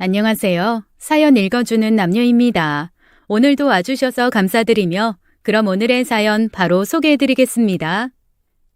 안녕하세요. 사연 읽어주는 남녀입니다. 오늘도 와주셔서 감사드리며 그럼 오늘의 사연 바로 소개해드리겠습니다.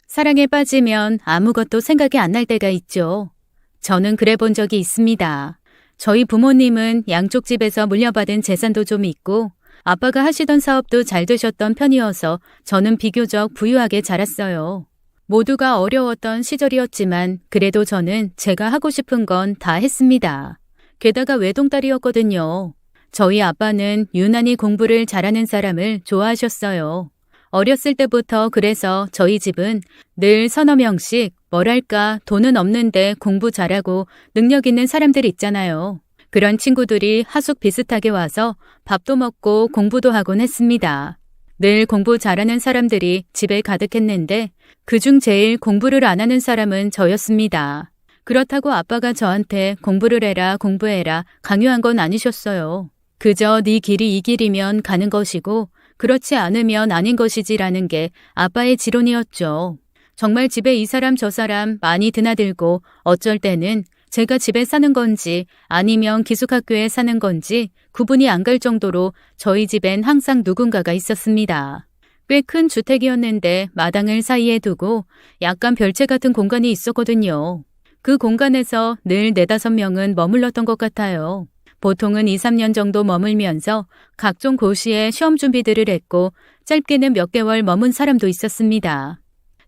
사랑에 빠지면 아무것도 생각이 안 날 때가 있죠. 저는 그래 본 적이 있습니다. 저희 부모님은 양쪽 집에서 물려받은 재산도 좀 있고 아빠가 하시던 사업도 잘 되셨던 편이어서 저는 비교적 부유하게 자랐어요. 모두가 어려웠던 시절이었지만 그래도 저는 제가 하고 싶은 건 다 했습니다. 게다가 외동딸이었거든요. 저희 아빠는 유난히 공부를 잘하는 사람을 좋아하셨어요. 어렸을 때부터 그래서 저희 집은 늘 서너 명씩 뭐랄까 돈은 없는데 공부 잘하고 능력 있는 사람들 있잖아요. 그런 친구들이 하숙 비슷하게 와서 밥도 먹고 공부도 하곤 했습니다. 늘 공부 잘하는 사람들이 집에 가득했는데 그중 제일 공부를 안 하는 사람은 저였습니다. 그렇다고 아빠가 저한테 공부를 해라 공부해라 강요한 건 아니셨어요. 그저 네 길이 이 길이면 가는 것이고 그렇지 않으면 아닌 것이지라는 게 아빠의 지론이었죠. 정말 집에 이 사람 저 사람 많이 드나들고 어쩔 때는 제가 집에 사는 건지 아니면 기숙학교에 사는 건지 구분이 안 갈 정도로 저희 집엔 항상 누군가가 있었습니다. 꽤 큰 주택이었는데 마당을 사이에 두고 약간 별채 같은 공간이 있었거든요. 그 공간에서 늘 4~5명은 머물렀던 것 같아요. 보통은 2~3년 정도 머물면서 각종 고시에 시험 준비들을 했고 짧게는 몇 개월 머문 사람도 있었습니다.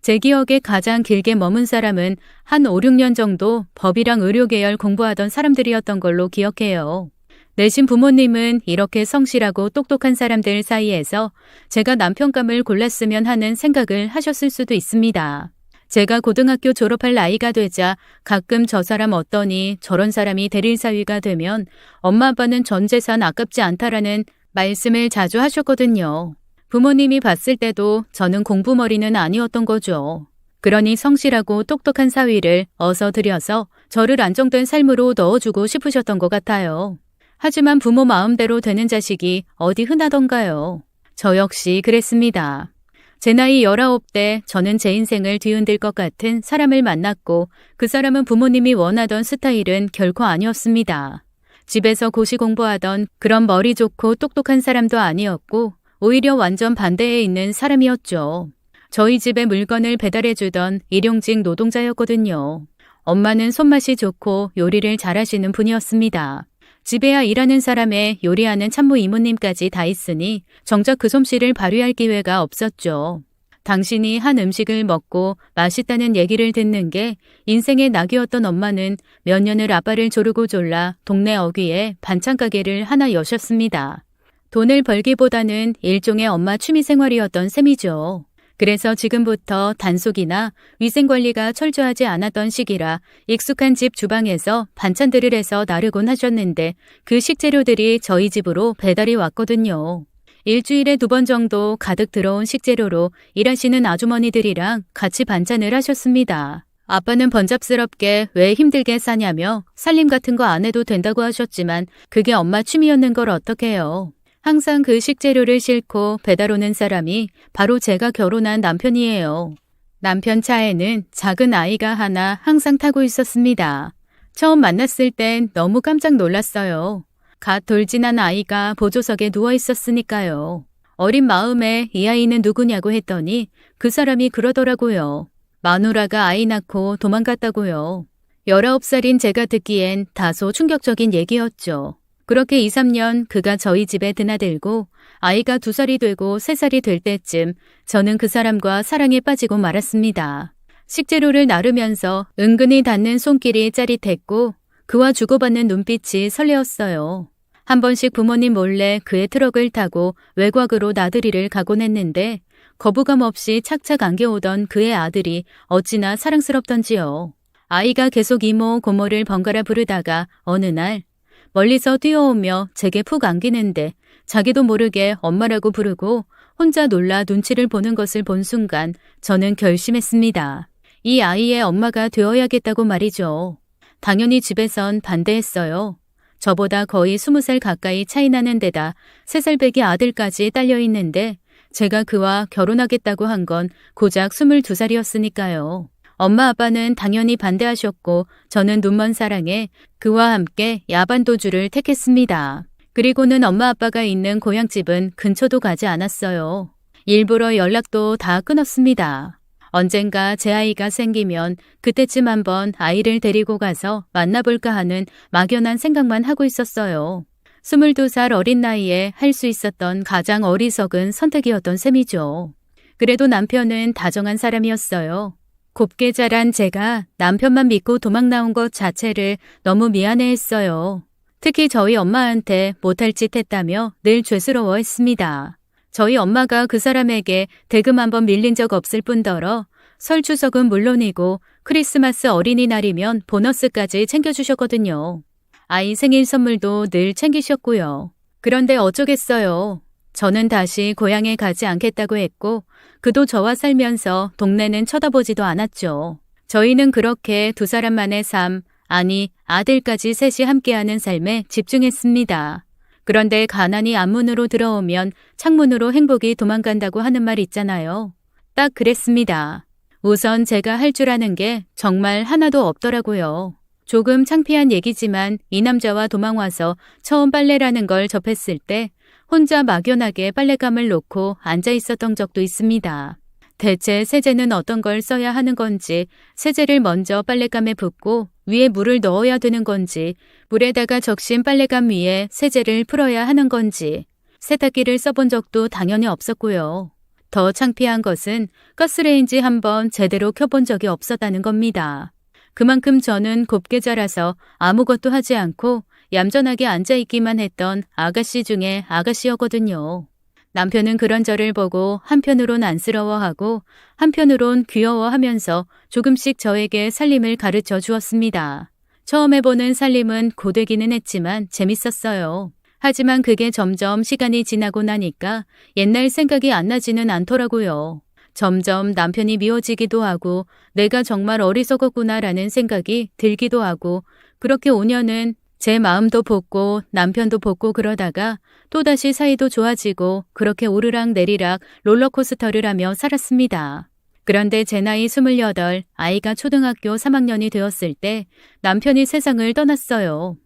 제 기억에 가장 길게 머문 사람은 한 5~6년 정도 법이랑 의료 계열 공부하던 사람들이었던 걸로 기억해요. 내신 부모님은 이렇게 성실하고 똑똑한 사람들 사이에서 제가 남편감을 골랐으면 하는 생각을 하셨을 수도 있습니다. 제가 고등학교 졸업할 나이가 되자 가끔 저 사람 어떠니 저런 사람이 대릴사위가 되면 엄마 아빠는 전 재산 아깝지 않다라는 말씀을 자주 하셨거든요. 부모님이 봤을 때도 저는 공부머리는 아니었던 거죠. 그러니 성실하고 똑똑한 사위를 어서 들여서 저를 안정된 삶으로 넣어주고 싶으셨던 것 같아요. 하지만 부모 마음대로 되는 자식이 어디 흔하던가요. 저 역시 그랬습니다. 제 나이 19대 저는 제 인생을 뒤흔들 것 같은 사람을 만났고 그 사람은 부모님이 원하던 스타일은 결코 아니었습니다. 집에서 고시 공부하던 그런 머리 좋고 똑똑한 사람도 아니었고 오히려 완전 반대에 있는 사람이었죠. 저희 집에 물건을 배달해주던 일용직 노동자였거든요. 엄마는 손맛이 좋고 요리를 잘하시는 분이었습니다. 집에야 일하는 사람에 요리하는 참모 이모님까지 다 있으니 정작 그 솜씨를 발휘할 기회가 없었죠. 당신이 한 음식을 먹고 맛있다는 얘기를 듣는 게 인생의 낙이었던 엄마는 몇 년을 아빠를 조르고 졸라 동네 어귀에 반찬 가게를 하나 여셨습니다. 돈을 벌기보다는 일종의 엄마 취미생활이었던 셈이죠. 그래서 지금부터 단속이나 위생관리가 철저하지 않았던 시기라 익숙한 집 주방에서 반찬들을 해서 나르곤 하셨는데 그 식재료들이 저희 집으로 배달이 왔거든요. 일주일에 2번 정도 가득 들어온 식재료로 일하시는 아주머니들이랑 같이 반찬을 하셨습니다. 아빠는 번잡스럽게 왜 힘들게 사냐며 살림 같은 거 안 해도 된다고 하셨지만 그게 엄마 취미였는 걸 어떡해요. 항상 그 식재료를 싣고 배달 오는 사람이 바로 제가 결혼한 남편이에요. 남편 차에는 작은 아이가 하나 항상 타고 있었습니다. 처음 만났을 땐 너무 깜짝 놀랐어요. 갓 돌진한 아이가 보조석에 누워 있었으니까요. 어린 마음에 이 아이는 누구냐고 했더니 그 사람이 그러더라고요. 마누라가 아이 낳고 도망갔다고요. 19살인 제가 듣기엔 다소 충격적인 얘기였죠. 그렇게 2~3년 그가 저희 집에 드나들고 아이가 2살이 되고 3살이 될 때쯤 저는 그 사람과 사랑에 빠지고 말았습니다. 식재료를 나르면서 은근히 닿는 손길이 짜릿했고 그와 주고받는 눈빛이 설레었어요. 한 번씩 부모님 몰래 그의 트럭을 타고 외곽으로 나들이를 가곤 했는데 거부감 없이 착착 안겨오던 그의 아들이 어찌나 사랑스럽던지요. 아이가 계속 이모 고모를 번갈아 부르다가 어느 날 멀리서 뛰어오며 제게 푹 안기는데 자기도 모르게 엄마라고 부르고 혼자 놀라 눈치를 보는 것을 본 순간 저는 결심했습니다. 이 아이의 엄마가 되어야겠다고 말이죠. 당연히 집에선 반대했어요. 저보다 거의 20살 가까이 차이 나는 데다 3살 배기 아들까지 딸려 있는데 제가 그와 결혼하겠다고 한 건 고작 22살이었으니까요. 엄마 아빠는 당연히 반대하셨고 저는 눈먼 사랑에 그와 함께 야반도주를 택했습니다. 그리고는 엄마 아빠가 있는 고향집은 근처도 가지 않았어요. 일부러 연락도 다 끊었습니다. 언젠가 제 아이가 생기면 그때쯤 한번 아이를 데리고 가서 만나볼까 하는 막연한 생각만 하고 있었어요. 22살 어린 나이에 할 수 있었던 가장 어리석은 선택이었던 셈이죠. 그래도 남편은 다정한 사람이었어요. 곱게 자란 제가 남편만 믿고 도망 나온 것 자체를 너무 미안해했어요. 특히 저희 엄마한테 못할 짓 했다며 늘 죄스러워했습니다. 저희 엄마가 그 사람에게 대금 한번 밀린 적 없을 뿐더러 설 추석은 물론이고 크리스마스 어린이날이면 보너스까지 챙겨주셨거든요. 아이 생일 선물도 늘 챙기셨고요. 그런데 어쩌겠어요. 저는 다시 고향에 가지 않겠다고 했고 그도 저와 살면서 동네는 쳐다보지도 않았죠. 저희는 그렇게 두 사람만의 삶, 아니 아들까지 셋이 함께하는 삶에 집중했습니다. 그런데 가난이 앞문으로 들어오면 창문으로 행복이 도망간다고 하는 말 있잖아요. 딱 그랬습니다. 우선 제가 할 줄 아는 게 정말 하나도 없더라고요. 조금 창피한 얘기지만 이 남자와 도망와서 처음 빨래라는 걸 접했을 때 혼자 막연하게 빨랫감을 놓고 앉아 있었던 적도 있습니다. 대체 세제는 어떤 걸 써야 하는 건지, 세제를 먼저 빨랫감에 붓고 위에 물을 넣어야 되는 건지, 물에다가 적신 빨랫감 위에 세제를 풀어야 하는 건지, 세탁기를 써본 적도 당연히 없었고요. 더 창피한 것은 가스레인지 한번 제대로 켜본 적이 없었다는 겁니다. 그만큼 저는 곱게 자라서 아무것도 하지 않고 얌전하게 앉아있기만 했던 아가씨 중에 아가씨였거든요. 남편은 그런 저를 보고 한편으론 안쓰러워하고 한편으론 귀여워하면서 조금씩 저에게 살림을 가르쳐 주었습니다. 처음 해보는 살림은 고되기는 했지만 재밌었어요. 하지만 그게 점점 시간이 지나고 나니까 옛날 생각이 안 나지는 않더라고요. 점점 남편이 미워지기도 하고 내가 정말 어리석었구나라는 생각이 들기도 하고 그렇게 5년은 제 마음도 볶고 남편도 볶고 그러다가 또다시 사이도 좋아지고 그렇게 오르락 내리락 롤러코스터를 하며 살았습니다. 그런데 제 나이 28, 아이가 초등학교 3학년이 되었을 때 남편이 세상을 떠났어요.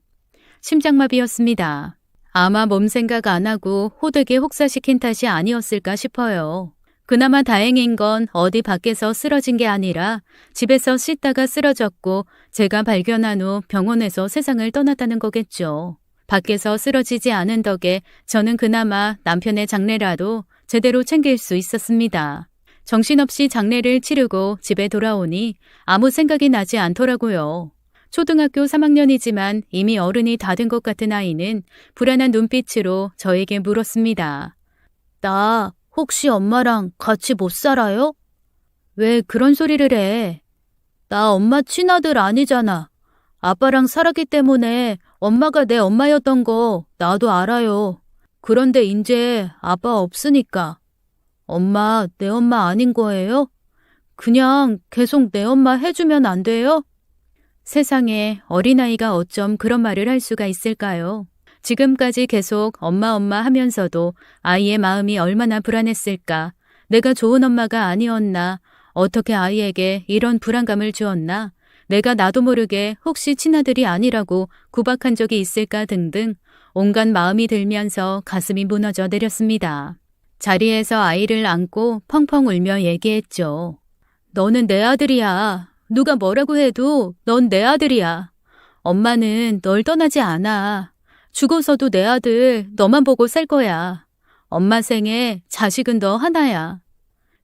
심장마비였습니다. 아마 몸 생각 안 하고 호되게 혹사시킨 탓이 아니었을까 싶어요. 그나마 다행인 건 어디 밖에서 쓰러진 게 아니라 집에서 씻다가 쓰러졌고 제가 발견한 후 병원에서 세상을 떠났다는 거겠죠. 밖에서 쓰러지지 않은 덕에 저는 그나마 남편의 장례라도 제대로 챙길 수 있었습니다. 정신없이 장례를 치르고 집에 돌아오니 아무 생각이 나지 않더라고요. 초등학교 3학년이지만 이미 어른이 다 된 것 같은 아이는 불안한 눈빛으로 저에게 물었습니다. 나 혹시 엄마랑 같이 못 살아요? 왜 그런 소리를 해? 나 엄마 친아들 아니잖아. 아빠랑 살았기 때문에 엄마가 내 엄마였던 거 나도 알아요. 그런데 이제 아빠 없으니까. 엄마 내 엄마 아닌 거예요? 그냥 계속 내 엄마 해주면 안 돼요? 세상에 어린아이가 어쩜 그런 말을 할 수가 있을까요? 지금까지 계속 엄마 하면서도 아이의 마음이 얼마나 불안했을까. 내가 좋은 엄마가 아니었나. 어떻게 아이에게 이런 불안감을 주었나. 내가 나도 모르게 혹시 친아들이 아니라고 구박한 적이 있을까 등등 온갖 마음이 들면서 가슴이 무너져 내렸습니다. 자리에서 아이를 안고 펑펑 울며 얘기했죠. 너는 내 아들이야. 누가 뭐라고 해도 넌 내 아들이야. 엄마는 널 떠나지 않아. 죽어서도 내 아들 너만 보고 살 거야. 엄마 생에 자식은 너 하나야.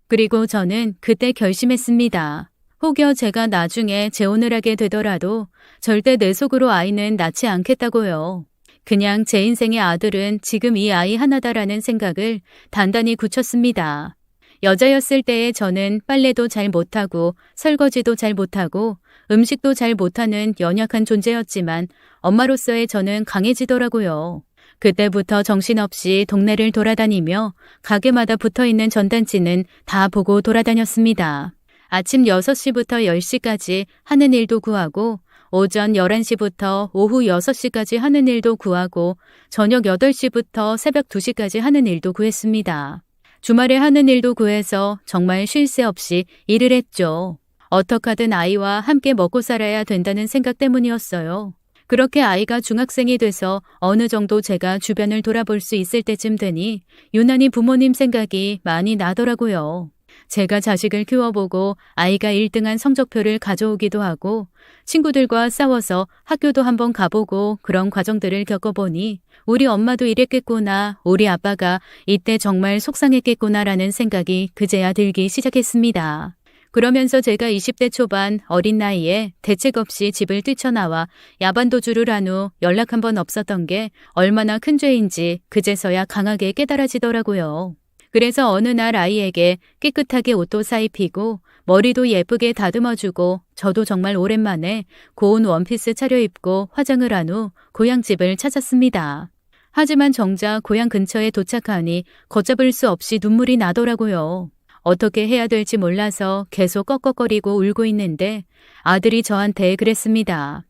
그리고 저는 그때 결심했습니다. 혹여 제가 나중에 재혼을 하게 되더라도 절대 내 속으로 아이는 낳지 않겠다고요. 그냥 제 인생의 아들은 지금 이 아이 하나다라는 생각을 단단히 굳혔습니다. 여자였을 때의 저는 빨래도 잘 못하고 설거지도 잘 못하고 음식도 잘 못하는 연약한 존재였지만 엄마로서의 저는 강해지더라고요. 그때부터 정신없이 동네를 돌아다니며 가게마다 붙어있는 전단지는 다 보고 돌아다녔습니다. 아침 6시부터 10시까지 하는 일도 구하고 오전 11시부터 오후 6시까지 하는 일도 구하고 저녁 8시부터 새벽 2시까지 하는 일도 구했습니다. 주말에 하는 일도 구해서 정말 쉴 새 없이 일을 했죠. 어떡하든 아이와 함께 먹고 살아야 된다는 생각 때문이었어요. 그렇게 아이가 중학생이 돼서 어느 정도 제가 주변을 돌아볼 수 있을 때쯤 되니 유난히 부모님 생각이 많이 나더라고요. 제가 자식을 키워보고 아이가 1등한 성적표를 가져오기도 하고 친구들과 싸워서 학교도 한번 가보고 그런 과정들을 겪어보니 우리 엄마도 이랬겠구나, 우리 아빠가 이때 정말 속상했겠구나라는 생각이 그제야 들기 시작했습니다. 그러면서 제가 20대 초반 어린 나이에 대책 없이 집을 뛰쳐나와 야반도주를 한 후 연락 한 번 없었던 게 얼마나 큰 죄인지 그제서야 강하게 깨달아지더라고요. 그래서 어느 날 아이에게 깨끗하게 옷도 사입히고 머리도 예쁘게 다듬어주고 저도 정말 오랜만에 고운 원피스 차려입고 화장을 한 후 고향집을 찾았습니다. 하지만 정작 고향 근처에 도착하니 걷잡을 수 없이 눈물이 나더라고요. 어떻게 해야 될지 몰라서 계속 꺽꺽거리고 울고 있는데 아들이 저한테 그랬습니다.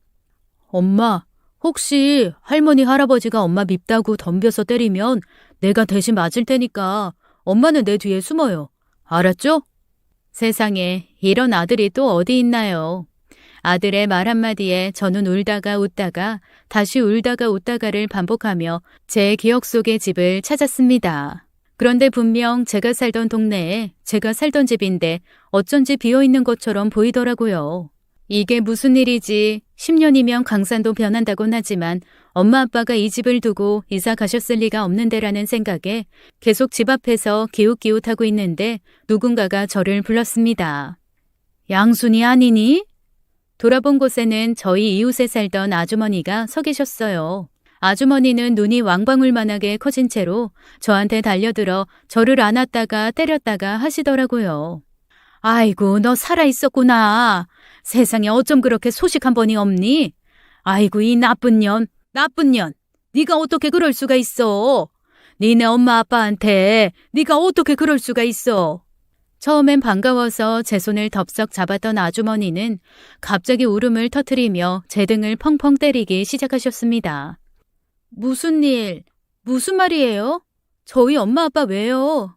엄마, 혹시 할머니 할아버지가 엄마 밉다고 덤벼서 때리면 내가 대신 맞을 테니까 엄마는 내 뒤에 숨어요. 알았죠? 세상에 이런 아들이 또 어디 있나요? 아들의 말 한마디에 저는 울다가 웃다가 다시 울다가 웃다가를 반복하며 제 기억 속의 집을 찾았습니다. 그런데 분명 제가 살던 동네에 제가 살던 집인데 어쩐지 비어있는 것처럼 보이더라고요. 이게 무슨 일이지? 10년이면 강산도 변한다곤 하지만 엄마 아빠가 이 집을 두고 이사 가셨을 리가 없는데라는 생각에 계속 집 앞에서 기웃기웃하고 있는데 누군가가 저를 불렀습니다. 양순이 아니니? 돌아본 곳에는 저희 이웃에 살던 아주머니가 서 계셨어요. 아주머니는 눈이 왕방울만하게 커진 채로 저한테 달려들어 저를 안았다가 때렸다가 하시더라고요. 아이고, 너 살아있었구나. 세상에 어쩜 그렇게 소식 한 번이 없니? 아이고, 이 나쁜 년. 네가 어떻게 그럴 수가 있어? 니네 엄마 아빠한테 네가 어떻게 그럴 수가 있어? 처음엔 반가워서 제 손을 덥석 잡았던 아주머니는 갑자기 울음을 터뜨리며 제 등을 펑펑 때리기 시작하셨습니다. 무슨 일? 무슨 말이에요? 저희 엄마 아빠 왜요?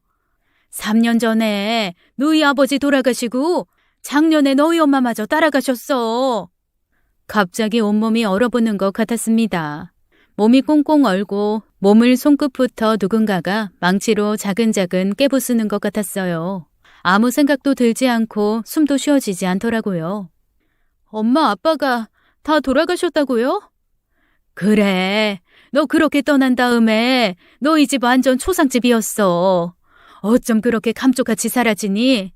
3년 전에 너희 아버지 돌아가시고 작년에 너희 엄마마저 따라가셨어. 갑자기 온몸이 얼어붙는 것 같았습니다. 몸이 꽁꽁 얼고 몸을 손끝부터 누군가가 망치로 자근자근 깨부수는 것 같았어요. 아무 생각도 들지 않고 숨도 쉬어지지 않더라고요. 엄마 아빠가 다 돌아가셨다고요? 그래, 너 그렇게 떠난 다음에 너희 집 완전 초상집이었어. 어쩜 그렇게 감쪽같이 사라지니?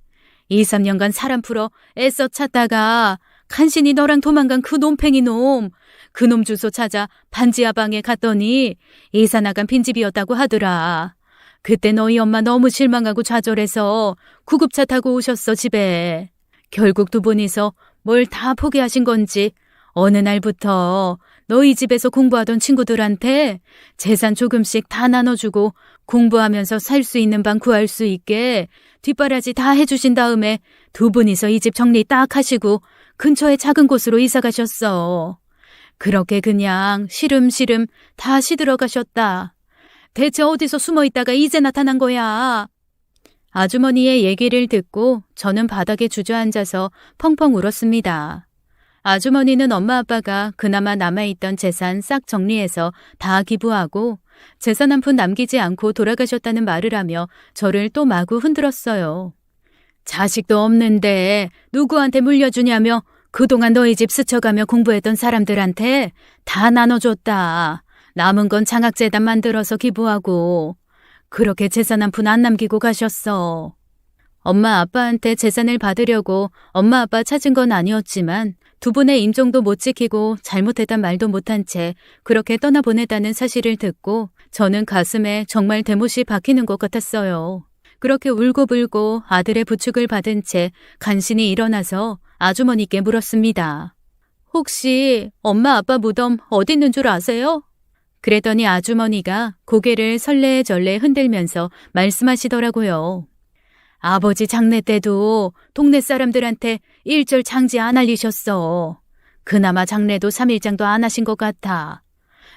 2, 3년간 사람 풀어 애써 찾다가 간신히 너랑 도망간 그 놈팽이 놈, 그놈 주소 찾아 반지하방에 갔더니 이사 나간 빈집이었다고 하더라. 그때 너희 엄마 너무 실망하고 좌절해서 구급차 타고 오셨어, 집에. 결국 두 분이서 뭘 다 포기하신 건지 어느 날부터 너희 집에서 공부하던 친구들한테 재산 조금씩 다 나눠주고 공부하면서 살 수 있는 방 구할 수 있게 뒷바라지 다 해주신 다음에 두 분이서 이 집 정리 딱 하시고 근처에 작은 곳으로 이사 가셨어. 그렇게 그냥 시름시름 다 시들어가셨다. 대체 어디서 숨어 있다가 이제 나타난 거야? 아주머니의 얘기를 듣고 저는 바닥에 주저앉아서 펑펑 울었습니다. 아주머니는 엄마 아빠가 그나마 남아있던 재산 싹 정리해서 다 기부하고 재산 한 푼 남기지 않고 돌아가셨다는 말을 하며 저를 또 마구 흔들었어요. 자식도 없는데 누구한테 물려주냐며 그동안 너희 집 스쳐가며 공부했던 사람들한테 다 나눠줬다. 남은 건 장학재단 만들어서 기부하고 그렇게 재산 한 푼 안 남기고 가셨어. 엄마 아빠한테 재산을 받으려고 엄마 아빠 찾은 건 아니었지만 두 분의 임종도 못 지키고 잘못했단 말도 못한 채 그렇게 떠나보냈다는 사실을 듣고 저는 가슴에 정말 대못이 박히는 것 같았어요. 그렇게 울고불고 아들의 부축을 받은 채 간신히 일어나서 아주머니께 물었습니다. 혹시 엄마 아빠 무덤 어디 있는 줄 아세요? 그랬더니 아주머니가 고개를 설레절레 흔들면서 말씀하시더라고요. 아버지 장례 때도 동네 사람들한테 일절 장지 안 알리셨어. 그나마 장례도 3일장도 안 하신 것 같아.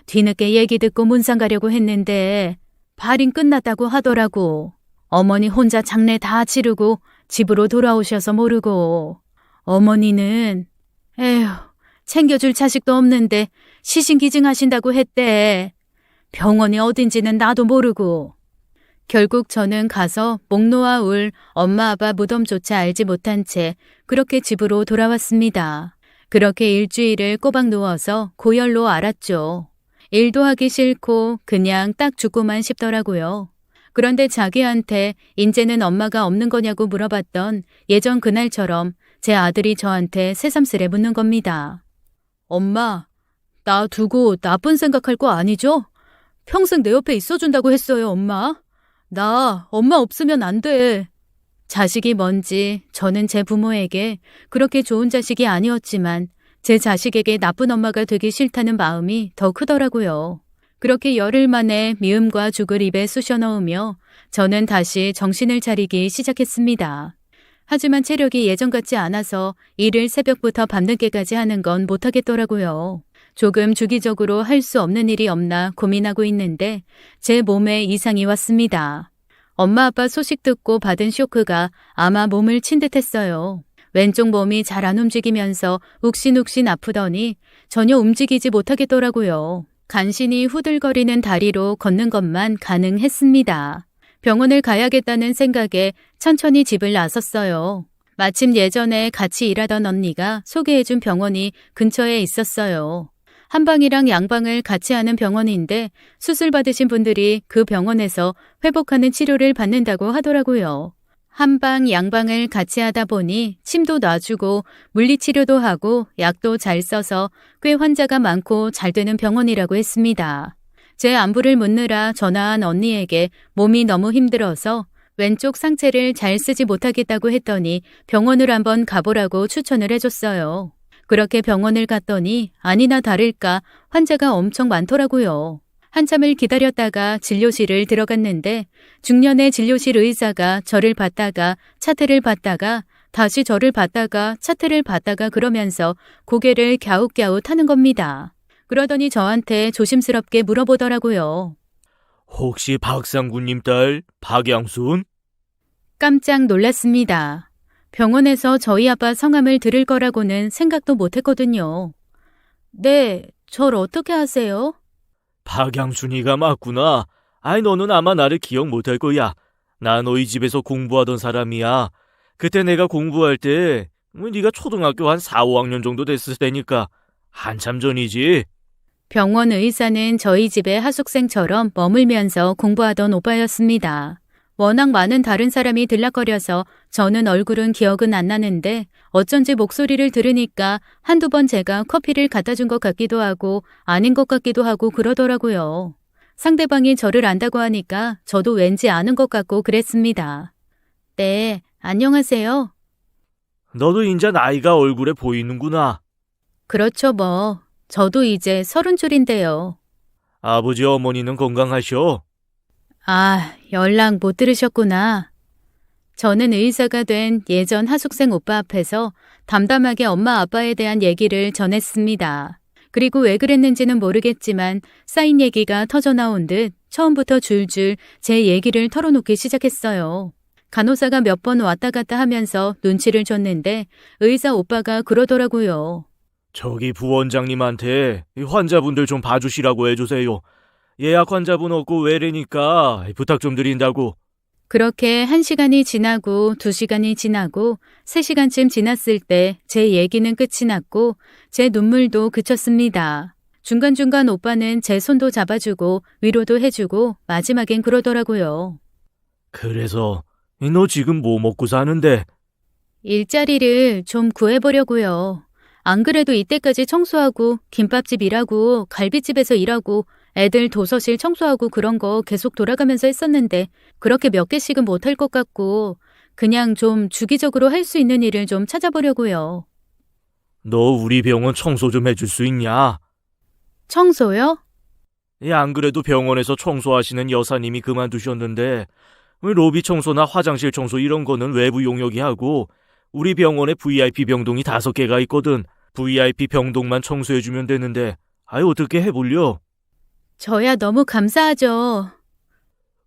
뒤늦게 얘기 듣고 문상 가려고 했는데 발인 끝났다고 하더라고. 어머니 혼자 장례 다 치르고 집으로 돌아오셔서 모르고. 어머니는 에휴, 챙겨줄 자식도 없는데 시신기증 하신다고 했대. 병원이 어딘지는 나도 모르고. 결국 저는 가서 목 놓아 울 엄마 아빠 무덤조차 알지 못한 채 그렇게 집으로 돌아왔습니다. 그렇게 일주일을 꼬박 누워서 고열로 앓았죠. 일도 하기 싫고 그냥 딱 죽고만 싶더라고요. 그런데 자기한테 인제는 엄마가 없는 거냐고 물어봤던 예전 그날처럼 제 아들이 저한테 새삼스레 묻는 겁니다. 엄마, 나 두고 나쁜 생각할 거 아니죠? 평생 내 옆에 있어준다고 했어요, 엄마. 나 엄마 없으면 안 돼. 자식이 뭔지 저는 제 부모에게 그렇게 좋은 자식이 아니었지만 제 자식에게 나쁜 엄마가 되기 싫다는 마음이 더 크더라고요. 그렇게 열흘 만에 미움과 죽을 입에 쑤셔 넣으며 저는 다시 정신을 차리기 시작했습니다. 하지만 체력이 예전 같지 않아서 일을 새벽부터 밤늦게까지 하는 건 못하겠더라고요. 조금 주기적으로 할 수 없는 일이 없나 고민하고 있는데 제 몸에 이상이 왔습니다. 엄마 아빠 소식 듣고 받은 쇼크가 아마 몸을 친 듯했어요. 왼쪽 몸이 잘 안 움직이면서 욱신욱신 아프더니 전혀 움직이지 못하겠더라고요. 간신히 후들거리는 다리로 걷는 것만 가능했습니다. 병원을 가야겠다는 생각에 천천히 집을 나섰어요. 마침 예전에 같이 일하던 언니가 소개해준 병원이 근처에 있었어요. 한방이랑 양방을 같이 하는 병원인데 수술 받으신 분들이 그 병원에서 회복하는 치료를 받는다고 하더라고요. 한방, 양방을 같이 하다 보니 침도 놔주고 물리치료도 하고 약도 잘 써서 꽤 환자가 많고 잘 되는 병원이라고 했습니다. 제 안부를 묻느라 전화한 언니에게 몸이 너무 힘들어서 왼쪽 상체를 잘 쓰지 못하겠다고 했더니 병원을 한번 가보라고 추천을 해줬어요. 그렇게 병원을 갔더니 아니나 다를까 환자가 엄청 많더라고요. 한참을 기다렸다가 진료실을 들어갔는데 중년의 진료실 의사가 저를 봤다가 차트를 봤다가 다시 저를 봤다가 차트를 봤다가 그러면서 고개를 갸웃갸웃 하는 겁니다. 그러더니 저한테 조심스럽게 물어보더라고요. 혹시 박상구님 딸 박양순? 깜짝 놀랐습니다. 병원에서 저희 아빠 성함을 들을 거라고는 생각도 못했거든요. 네, 절 어떻게 아세요? 박양순이가 맞구나. 아이 너는 아마 나를 기억 못할 거야. 나 너희 집에서 공부하던 사람이야. 그때 내가 공부할 때 네가 초등학교 한 4, 5학년 정도 됐을 때니까 한참 전이지. 병원 의사는 저희 집의 하숙생처럼 머물면서 공부하던 오빠였습니다. 워낙 많은 다른 사람이 들락거려서 저는 얼굴은 기억은 안 나는데 어쩐지 목소리를 들으니까 한두 번 제가 커피를 갖다 준 것 같기도 하고 아닌 것 같기도 하고 그러더라고요. 상대방이 저를 안다고 하니까 저도 왠지 아는 것 같고 그랬습니다. 네, 안녕하세요. 너도 인자 나이가 얼굴에 보이는구나. 그렇죠 뭐. 저도 이제 30줄인데요. 아버지 어머니는 건강하셔? 아, 연락 못 들으셨구나. 저는 의사가 된 예전 하숙생 오빠 앞에서 담담하게 엄마 아빠에 대한 얘기를 전했습니다. 그리고 왜 그랬는지는 모르겠지만 쌓인 얘기가 터져나온 듯 처음부터 줄줄 제 얘기를 털어놓기 시작했어요. 간호사가 몇 번 왔다 갔다 하면서 눈치를 줬는데 의사 오빠가 그러더라고요. 저기 부원장님한테 이 환자분들 좀 봐주시라고 해주세요. 예약 환자분 없고 외래니까 부탁 좀 드린다고. 그렇게 1시간이 지나고 2시간이 지나고 3시간쯤 지났을 때 제 얘기는 끝이 났고 제 눈물도 그쳤습니다. 중간중간 오빠는 제 손도 잡아주고 위로도 해주고 마지막엔 그러더라고요. 그래서 너 지금 뭐 먹고 사는데? 일자리를 좀 구해보려고요. 안 그래도 이때까지 청소하고 김밥집 일하고 갈비집에서 일하고 애들 도서실 청소하고 그런 거 계속 돌아가면서 했었는데 그렇게 몇 개씩은 못할 것 같고 그냥 좀 주기적으로 할 수 있는 일을 좀 찾아보려고요. 너 우리 병원 청소 좀 해줄 수 있냐? 청소요? 안 그래도 병원에서 청소하시는 여사님이 그만두셨는데 로비 청소나 화장실 청소 이런 거는 외부 용역이 하고 우리 병원에 VIP 병동이 5개가 있거든. VIP 병동만 청소해주면 되는데 어떻게 해볼려? 저야 너무 감사하죠.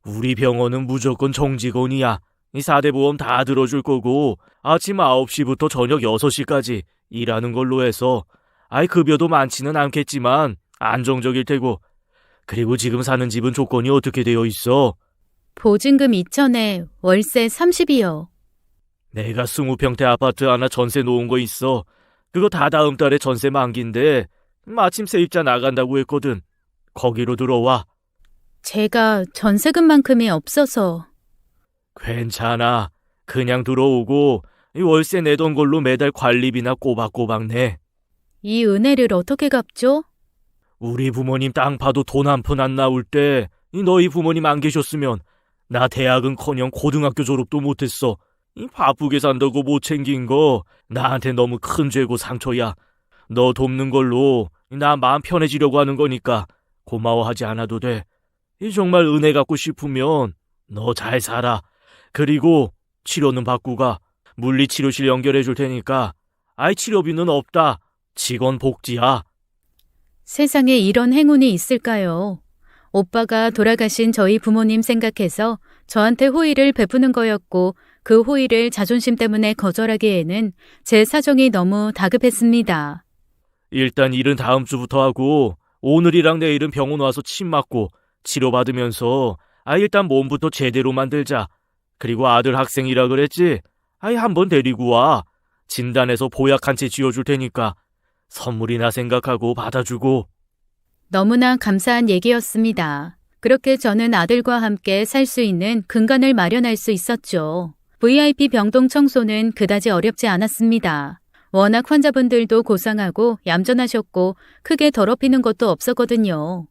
우리 병원은 무조건 정직원이야. 이 4대 보험 다 들어줄 거고 아침 9시부터 저녁 6시까지 일하는 걸로 해서 급여도 많지는 않겠지만 안정적일 테고 그리고 지금 사는 집은 조건이 어떻게 되어 있어? 보증금 2천에 월세 30이요. 내가 20평대 아파트 하나 전세 놓은 거 있어. 그거 다 다음 달에 전세 만기인데 마침 세입자 나간다고 했거든. 거기로 들어와. 제가 전세금만큼이 없어서. 괜찮아. 그냥 들어오고 이 월세 내던 걸로 매달 관리비나 꼬박꼬박 내. 이 은혜를 어떻게 갚죠? 우리 부모님 땅 파도 돈 한 푼 안 나올 때 너희 부모님 안 계셨으면 나 대학은커녕 고등학교 졸업도 못했어. 바쁘게 산다고 못 챙긴 거 나한테 너무 큰 죄고 상처야. 너 돕는 걸로 나 마음 편해지려고 하는 거니까 고마워하지 않아도 돼. 정말 은혜 갖고 싶으면 너 잘 살아. 그리고 치료는 받고 가. 물리치료실 연결해 줄 테니까. 치료비는 없다. 직원 복지야. 세상에 이런 행운이 있을까요? 오빠가 돌아가신 저희 부모님 생각해서 저한테 호의를 베푸는 거였고 그 호의를 자존심 때문에 거절하기에는 제 사정이 너무 다급했습니다. 일단 일은 다음 주부터 하고 오늘이랑 내일은 병원 와서 침 맞고 치료받으면서 일단 몸부터 제대로 만들자. 그리고 아들 학생이라 그랬지? 한번 데리고 와. 진단해서 보약 한 채 쥐어줄 테니까 선물이나 생각하고 받아주고. 너무나 감사한 얘기였습니다. 그렇게 저는 아들과 함께 살 수 있는 근간을 마련할 수 있었죠. VIP 병동 청소는 그다지 어렵지 않았습니다. 워낙 환자분들도 고상하고 얌전하셨고 크게 더럽히는 것도 없었거든요.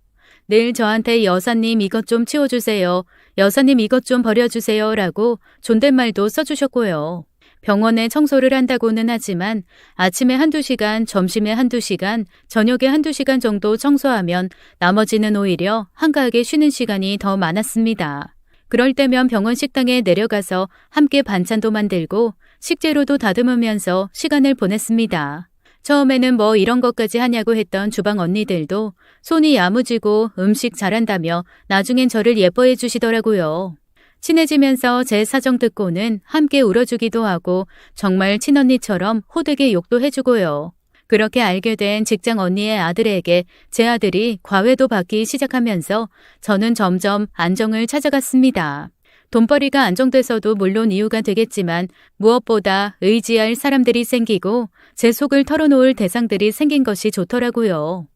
늘 저한테 여사님 이것 좀 치워주세요. 여사님 이것 좀 버려주세요. 라고 존댓말도 써주셨고요. 병원에 청소를 한다고는 하지만 아침에 1~2시간, 점심에 1~2시간, 저녁에 1~2시간 정도 청소하면 나머지는 오히려 한가하게 쉬는 시간이 더 많았습니다. 그럴 때면 병원 식당에 내려가서 함께 반찬도 만들고 식재료도 다듬으면서 시간을 보냈습니다. 처음에는 뭐 이런 것까지 하냐고 했던 주방 언니들도 손이 야무지고 음식 잘한다며 나중엔 저를 예뻐해 주시더라고요. 친해지면서 제 사정 듣고는 함께 울어주기도 하고 정말 친언니처럼 호되게 욕도 해주고요. 그렇게 알게 된 직장 언니의 아들에게 제 아들이 과외도 받기 시작하면서 저는 점점 안정을 찾아갔습니다. 돈벌이가 안정돼서도 물론 이유가 되겠지만 무엇보다 의지할 사람들이 생기고 제 속을 털어놓을 대상들이 생긴 것이 좋더라고요.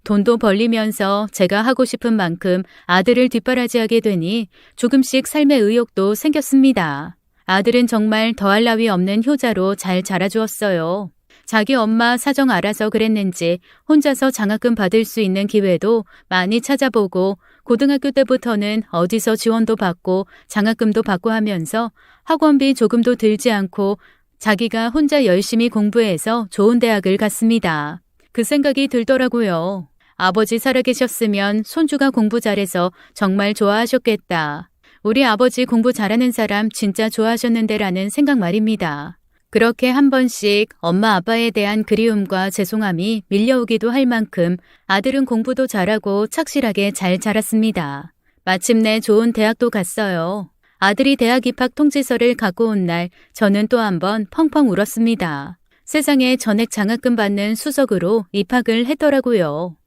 돈도 벌리면서 제가 하고 싶은 만큼 아들을 뒷바라지하게 되니 조금씩 삶의 의욕도 생겼습니다. 아들은 정말 더할 나위 없는 효자로 잘 자라주었어요. 자기 엄마 사정 알아서 그랬는지 혼자서 장학금 받을 수 있는 기회도 많이 찾아보고 고등학교 때부터는 어디서 지원도 받고 장학금도 받고 하면서 학원비 조금도 들지 않고 자기가 혼자 열심히 공부해서 좋은 대학을 갔습니다. 그 생각이 들더라고요. 아버지 살아계셨으면 손주가 공부 잘해서 정말 좋아하셨겠다. 우리 아버지 공부 잘하는 사람 진짜 좋아하셨는데 라는 생각 말입니다. 그렇게 한 번씩 엄마 아빠에 대한 그리움과 죄송함이 밀려오기도 할 만큼 아들은 공부도 잘하고 착실하게 잘 자랐습니다. 마침내 좋은 대학도 갔어요. 아들이 대학 입학 통지서를 갖고 온 날 저는 또 한 번 펑펑 울었습니다. 세상에 전액 장학금 받는 수석으로 입학을 했더라고요.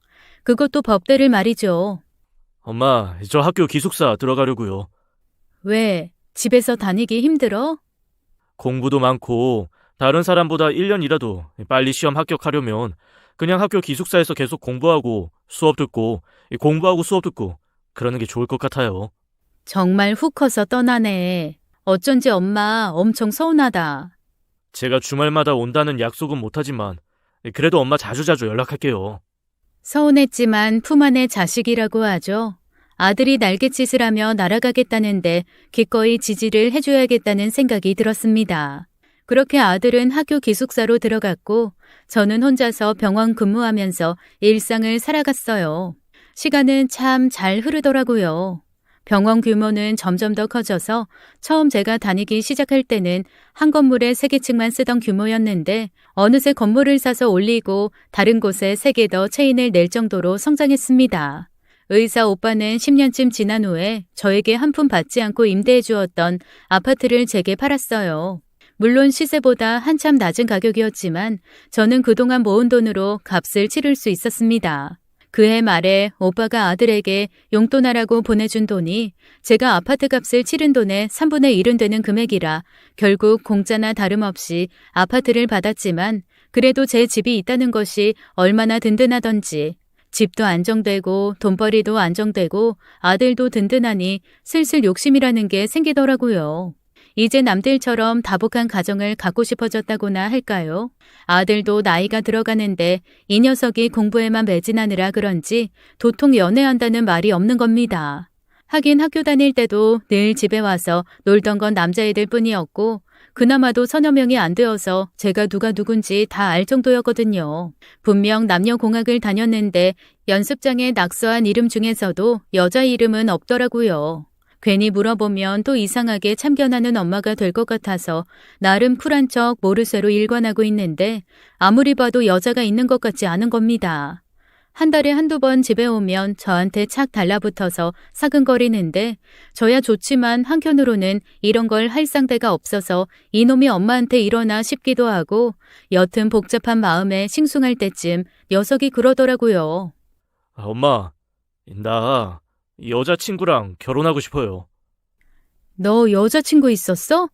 그것도 법대를 말이죠. 엄마, 저 학교 기숙사 들어가려고요. 왜? 집에서 다니기 힘들어? 공부도 많고 다른 사람보다 1년이라도 빨리 시험 합격하려면 그냥 학교 기숙사에서 계속 공부하고 수업 듣고 공부하고 수업 듣고 그러는 게 좋을 것 같아요. 정말 훅 커서 떠나네. 어쩐지 엄마 엄청 서운하다. 제가 주말마다 온다는 약속은 못하지만 그래도 엄마 자주자주 연락할게요. 서운했지만 품 안의 자식이라고 하죠. 아들이 날갯짓을 하며 날아가겠다는데 기꺼이 지지를 해줘야겠다는 생각이 들었습니다. 그렇게 아들은 학교 기숙사로 들어갔고 저는 혼자서 병원 근무하면서 일상을 살아갔어요. 시간은 참 잘 흐르더라고요. 병원 규모는 점점 더 커져서 처음 제가 다니기 시작할 때는 한 건물에 3개층만 쓰던 규모였는데 어느새 건물을 사서 올리고 다른 곳에 3개 더 체인을 낼 정도로 성장했습니다. 의사 오빠는 10년쯤 지난 후에 저에게 한 푼 받지 않고 임대해 주었던 아파트를 제게 팔았어요. 물론 시세보다 한참 낮은 가격이었지만 저는 그동안 모은 돈으로 값을 치를 수 있었습니다. 그해 말에 오빠가 아들에게 용돈하라고 보내준 돈이 제가 아파트 값을 치른 돈의 3분의 1은 되는 금액이라 결국 공짜나 다름없이 아파트를 받았지만 그래도 제 집이 있다는 것이 얼마나 든든하던지 집도 안정되고 돈벌이도 안정되고 아들도 든든하니 슬슬 욕심이라는 게 생기더라고요. 이제 남들처럼 다복한 가정을 갖고 싶어졌다고나 할까요? 아들도 나이가 들어가는데 이 녀석이 공부에만 매진하느라 그런지 도통 연애한다는 말이 없는 겁니다. 하긴 학교 다닐 때도 늘 집에 와서 놀던 건 남자애들 뿐이었고 그나마도 서너 명이 안 되어서 제가 누가 누군지 다 알 정도였거든요. 분명 남녀공학을 다녔는데 연습장에 낙서한 이름 중에서도 여자 이름은 없더라고요. 괜히 물어보면 또 이상하게 참견하는 엄마가 될 것 같아서 나름 쿨한 척 모르쇠로 일관하고 있는데 아무리 봐도 여자가 있는 것 같지 않은 겁니다. 한 달에 한두 번 집에 오면 저한테 착 달라붙어서 사근거리는데 저야 좋지만 한편으로는 이런 걸 할 상대가 없어서 이놈이 엄마한테 이러나 싶기도 하고 여튼 복잡한 마음에 싱숭할 때쯤 녀석이 그러더라고요. 엄마, 나 여자친구랑 결혼하고 싶어요. 너 여자친구 있었어?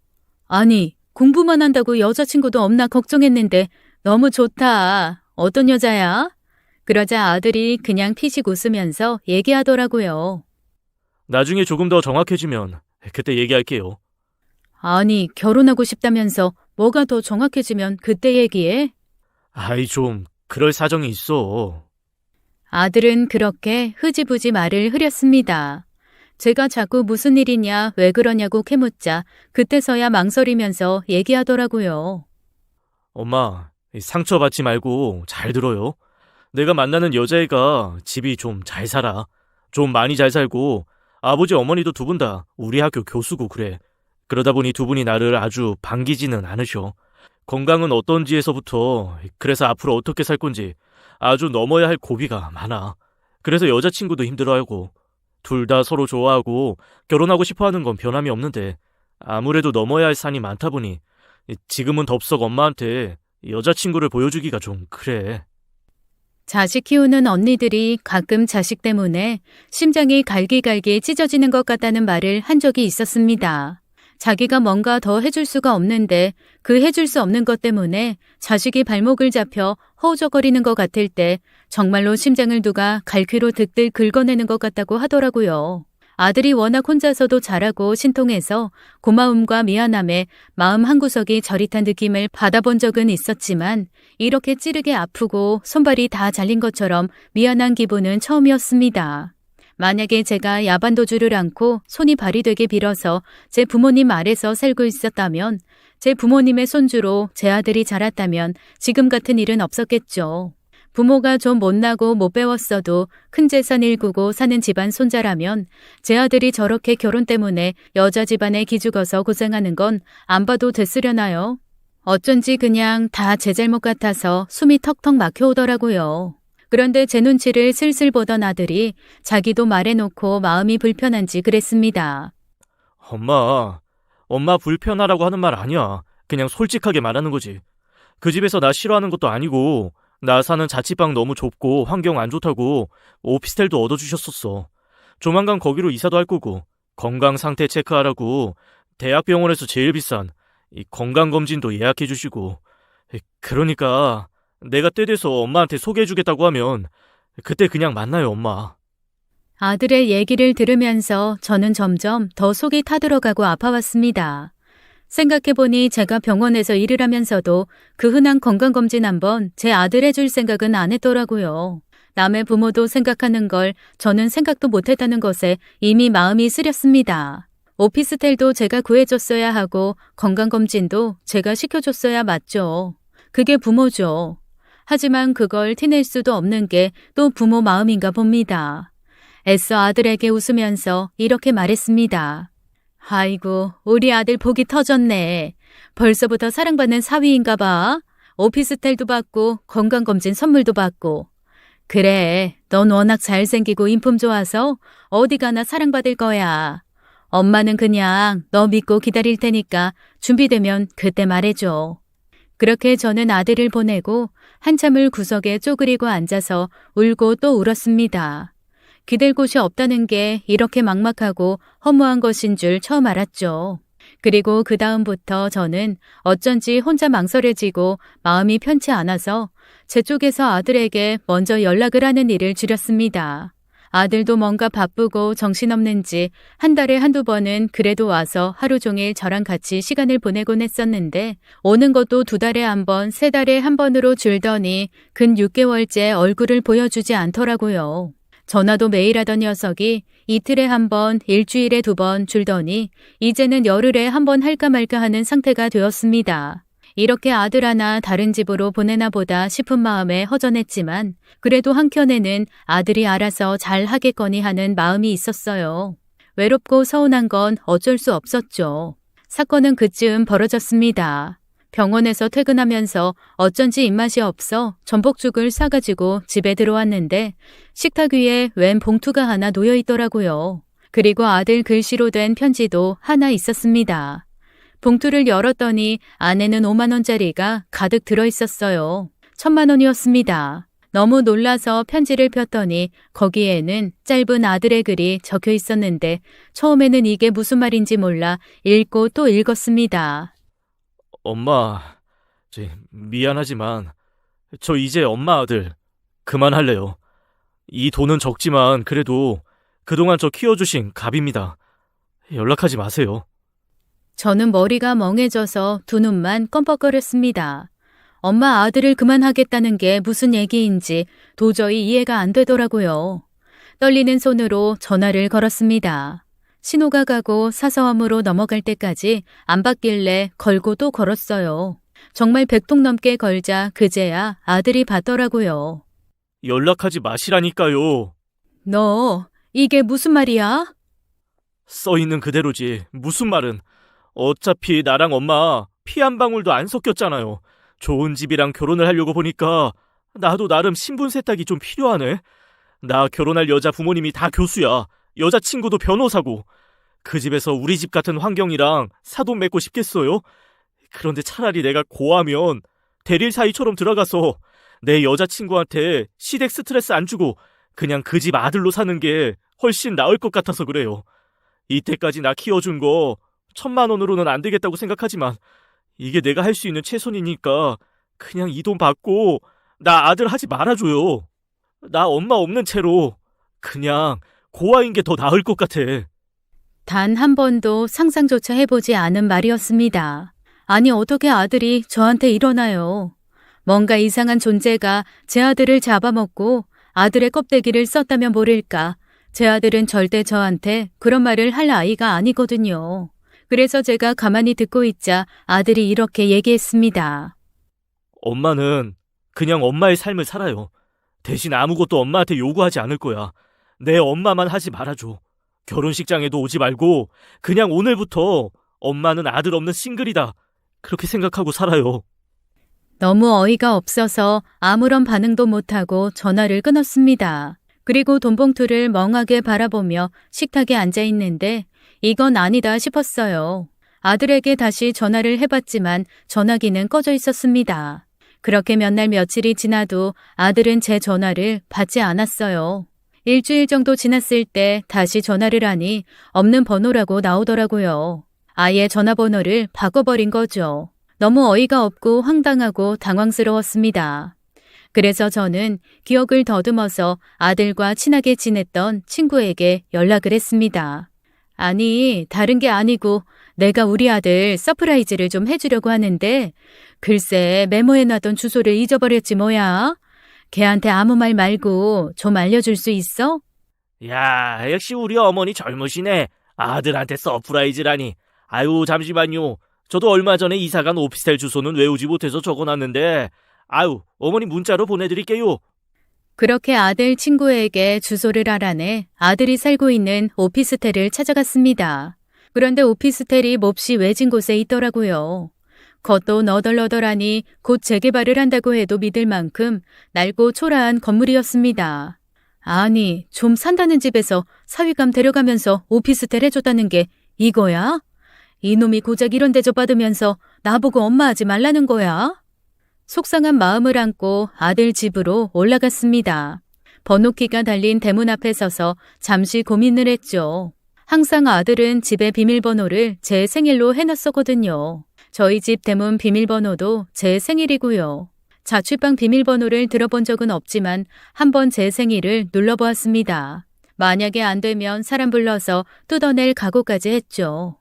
아니, 공부만 한다고 여자친구도 없나 걱정했는데 너무 좋다. 어떤 여자야? 그러자 아들이 그냥 피식 웃으면서 얘기하더라고요. 나중에 조금 더 정확해지면 그때 얘기할게요. 아니, 결혼하고 싶다면서 뭐가 더 정확해지면 그때 얘기해? 아이, 좀 그럴 사정이 있어. 아들은 그렇게 흐지부지 말을 흐렸습니다. 제가 자꾸 무슨 일이냐, 왜 그러냐고 캐묻자 그때서야 망설이면서 얘기하더라고요. 엄마, 상처받지 말고 잘 들어요. 내가 만나는 여자애가 집이 좀 잘 살아. 좀 많이 잘 살고 아버지 어머니도 두 분 다 우리 학교 교수고 그래. 그러다 보니 두 분이 나를 아주 반기지는 않으셔. 건강은 어떤지에서부터 그래서 앞으로 어떻게 살 건지 아주 넘어야 할 고비가 많아. 그래서 여자친구도 힘들어하고 둘 다 서로 좋아하고 결혼하고 싶어하는 건 변함이 없는데 아무래도 넘어야 할 산이 많다 보니 지금은 덥석 엄마한테 여자친구를 보여주기가 좀 그래. 자식 키우는 언니들이 가끔 자식 때문에 심장이 갈기갈기 찢어지는 것 같다는 말을 한 적이 있었습니다. 자기가 뭔가 더 해줄 수가 없는데 그 해줄 수 없는 것 때문에 자식이 발목을 잡혀 허우적거리는 것 같을 때 정말로 심장을 누가 갈퀴로 득들 긁어내는 것 같다고 하더라고요. 아들이 워낙 혼자서도 잘하고 신통해서 고마움과 미안함에 마음 한구석이 저릿한 느낌을 받아본 적은 있었지만 이렇게 찌르게 아프고 손발이 다 잘린 것처럼 미안한 기분은 처음이었습니다. 만약에 제가 야반도주를 않고 손이 발이 되게 빌어서 제 부모님 아래서 살고 있었다면 제 부모님의 손주로 제 아들이 자랐다면 지금 같은 일은 없었겠죠. 부모가 좀 못나고 못 배웠어도 큰 재산 일구고 사는 집안 손자라면 제 아들이 저렇게 결혼 때문에 여자 집안에 기죽어서 고생하는 건 안 봐도 됐으려나요? 어쩐지 그냥 다 제 잘못 같아서 숨이 턱턱 막혀오더라고요. 그런데 제 눈치를 슬슬 보던 아들이 자기도 말해놓고 마음이 불편한지 그랬습니다. 엄마 불편하라고 하는 말 아니야. 그냥 솔직하게 말하는 거지. 그 집에서 나 싫어하는 것도 아니고 나 사는 자취방 너무 좁고 환경 안 좋다고 오피스텔도 얻어주셨었어. 조만간 거기로 이사도 할 거고 건강 상태 체크하라고 대학병원에서 제일 비싼 이 건강검진도 예약해 주시고 그러니까 내가 때 돼서 엄마한테 소개해주겠다고 하면 그때 그냥 만나요, 엄마. 아들의 얘기를 들으면서 저는 점점 더 속이 타들어가고 아파왔습니다. 생각해보니 제가 병원에서 일을 하면서도 그 흔한 건강검진 한번 제 아들 해줄 생각은 안 했더라고요. 남의 부모도 생각하는 걸 저는 생각도 못했다는 것에 이미 마음이 쓰렸습니다. 오피스텔도 제가 구해줬어야 하고 건강검진도 제가 시켜줬어야 맞죠. 그게 부모죠. 하지만 그걸 티낼 수도 없는 게 또 부모 마음인가 봅니다. 애써 아들에게 웃으면서 이렇게 말했습니다. 아이고, 우리 아들 복이 터졌네. 벌써부터 사랑받는 사위인가 봐. 오피스텔도 받고 건강검진 선물도 받고. 그래, 넌 워낙 잘생기고 인품 좋아서 어디 가나 사랑받을 거야. 엄마는 그냥 너 믿고 기다릴 테니까 준비되면 그때 말해줘. 그렇게 저는 아들을 보내고 한참을 구석에 쪼그리고 앉아서 울고 또 울었습니다. 기댈 곳이 없다는 게 이렇게 막막하고 허무한 것인 줄 처음 알았죠. 그리고 그 다음부터 저는 어쩐지 혼자 망설여지고 마음이 편치 않아서 제 쪽에서 아들에게 먼저 연락을 하는 일을 줄였습니다. 아들도 뭔가 바쁘고 정신없는지 한 달에 한두 번은 그래도 와서 하루 종일 저랑 같이 시간을 보내곤 했었는데 오는 것도 두 달에 한 번, 세 달에 한 번으로 줄더니 근 6개월째 얼굴을 보여주지 않더라고요. 전화도 매일 하던 녀석이 이틀에 한 번, 일주일에 두 번 줄더니 이제는 열흘에 한 번 할까 말까 하는 상태가 되었습니다. 이렇게 아들 하나 다른 집으로 보내나 보다 싶은 마음에 허전했지만 그래도 한켠에는 아들이 알아서 잘 하겠거니 하는 마음이 있었어요. 외롭고 서운한 건 어쩔 수 없었죠. 사건은 그쯤 벌어졌습니다. 병원에서 퇴근하면서 어쩐지 입맛이 없어 전복죽을 싸가지고 집에 들어왔는데 식탁 위에 웬 봉투가 하나 놓여 있더라고요. 그리고 아들 글씨로 된 편지도 하나 있었습니다. 봉투를 열었더니 안에는 5만 원짜리가 가득 들어있었어요. 1,000만 원이었습니다. 너무 놀라서 편지를 폈더니 거기에는 짧은 아들의 글이 적혀 있었는데 처음에는 이게 무슨 말인지 몰라 읽고 또 읽었습니다. 엄마, 미안하지만 저 이제 엄마 아들 그만할래요. 이 돈은 적지만 그래도 그동안 저 키워주신 갑입니다. 연락하지 마세요. 저는 머리가 멍해져서 두 눈만 껌뻑거렸습니다. 엄마 아들을 그만하겠다는 게 무슨 얘기인지 도저히 이해가 안 되더라고요. 떨리는 손으로 전화를 걸었습니다. 신호가 가고 사서함으로 넘어갈 때까지 안 받길래 걸고 또 걸었어요. 정말 100통 넘게 걸자 그제야 아들이 받더라고요. 연락하지 마시라니까요. 너 이게 무슨 말이야? 써있는 그대로지. 무슨 말은. 어차피 나랑 엄마 피 한 방울도 안 섞였잖아요. 좋은 집이랑 결혼을 하려고 보니까 나도 나름 신분 세탁이 좀 필요하네. 나 결혼할 여자 부모님이 다 교수야. 여자친구도 변호사고. 그 집에서 우리 집 같은 환경이랑 사돈 맺고 싶겠어요? 그런데 차라리 내가 고하면 대릴 사이처럼 들어가서 내 여자친구한테 시댁 스트레스 안 주고 그냥 그 집 아들로 사는 게 훨씬 나을 것 같아서 그래요. 이때까지 나 키워준 거 1,000만 원으로는 안 되겠다고 생각하지만 이게 내가 할 수 있는 최선이니까 그냥 이 돈 받고 나 아들 하지 말아줘요. 나 엄마 없는 채로 그냥 고아인 게 더 나을 것 같아. 단 한 번도 상상조차 해보지 않은 말이었습니다. 아니 어떻게 아들이 저한테 이러나요? 뭔가 이상한 존재가 제 아들을 잡아먹고 아들의 껍데기를 썼다면 모를까. 제 아들은 절대 저한테 그런 말을 할 아이가 아니거든요. 그래서 제가 가만히 듣고 있자 아들이 이렇게 얘기했습니다. 엄마는 그냥 엄마의 삶을 살아요. 대신 아무것도 엄마한테 요구하지 않을 거야. 내 엄마만 하지 말아줘. 결혼식장에도 오지 말고 그냥 오늘부터 엄마는 아들 없는 싱글이다. 그렇게 생각하고 살아요. 너무 어이가 없어서 아무런 반응도 못하고 전화를 끊었습니다. 그리고 돈봉투를 멍하게 바라보며 식탁에 앉아 있는데 이건 아니다 싶었어요. 아들에게 다시 전화를 해봤지만 전화기는 꺼져 있었습니다. 그렇게 몇 날 며칠이 지나도 아들은 제 전화를 받지 않았어요. 일주일 정도 지났을 때 다시 전화를 하니 없는 번호라고 나오더라고요. 아예 전화번호를 바꿔버린 거죠. 너무 어이가 없고 황당하고 당황스러웠습니다. 그래서 저는 기억을 더듬어서 아들과 친하게 지냈던 친구에게 연락을 했습니다. 아니, 다른 게 아니고 내가 우리 아들 서프라이즈를 좀 해주려고 하는데 글쎄 메모해놔던 주소를 잊어버렸지 뭐야. 걔한테 아무 말 말고 좀 알려줄 수 있어? 야, 역시 우리 어머니 젊으시네. 아들한테 서프라이즈라니. 아유, 잠시만요. 저도 얼마 전에 이사간 오피스텔 주소는 외우지 못해서 적어놨는데 아유, 어머니 문자로 보내드릴게요. 그렇게 아들 친구에게 주소를 알아내 아들이 살고 있는 오피스텔을 찾아갔습니다. 그런데 오피스텔이 몹시 외진 곳에 있더라고요. 겉도 너덜너덜하니 곧 재개발을 한다고 해도 믿을 만큼 낡고 초라한 건물이었습니다. 아니, 좀 산다는 집에서 사위감 데려가면서 오피스텔 해줬다는 게 이거야? 이놈이 고작 이런 대접 받으면서 나보고 엄마 하지 말라는 거야? 속상한 마음을 안고 아들 집으로 올라갔습니다. 번호키가 달린 대문 앞에 서서 잠시 고민을 했죠. 항상 아들은 집의 비밀번호를 제 생일로 해놨었거든요. 저희 집 대문 비밀번호도 제 생일이고요. 자취방 비밀번호를 들어본 적은 없지만 한번 제 생일을 눌러보았습니다. 만약에 안 되면 사람 불러서 뜯어낼 각오까지 했죠.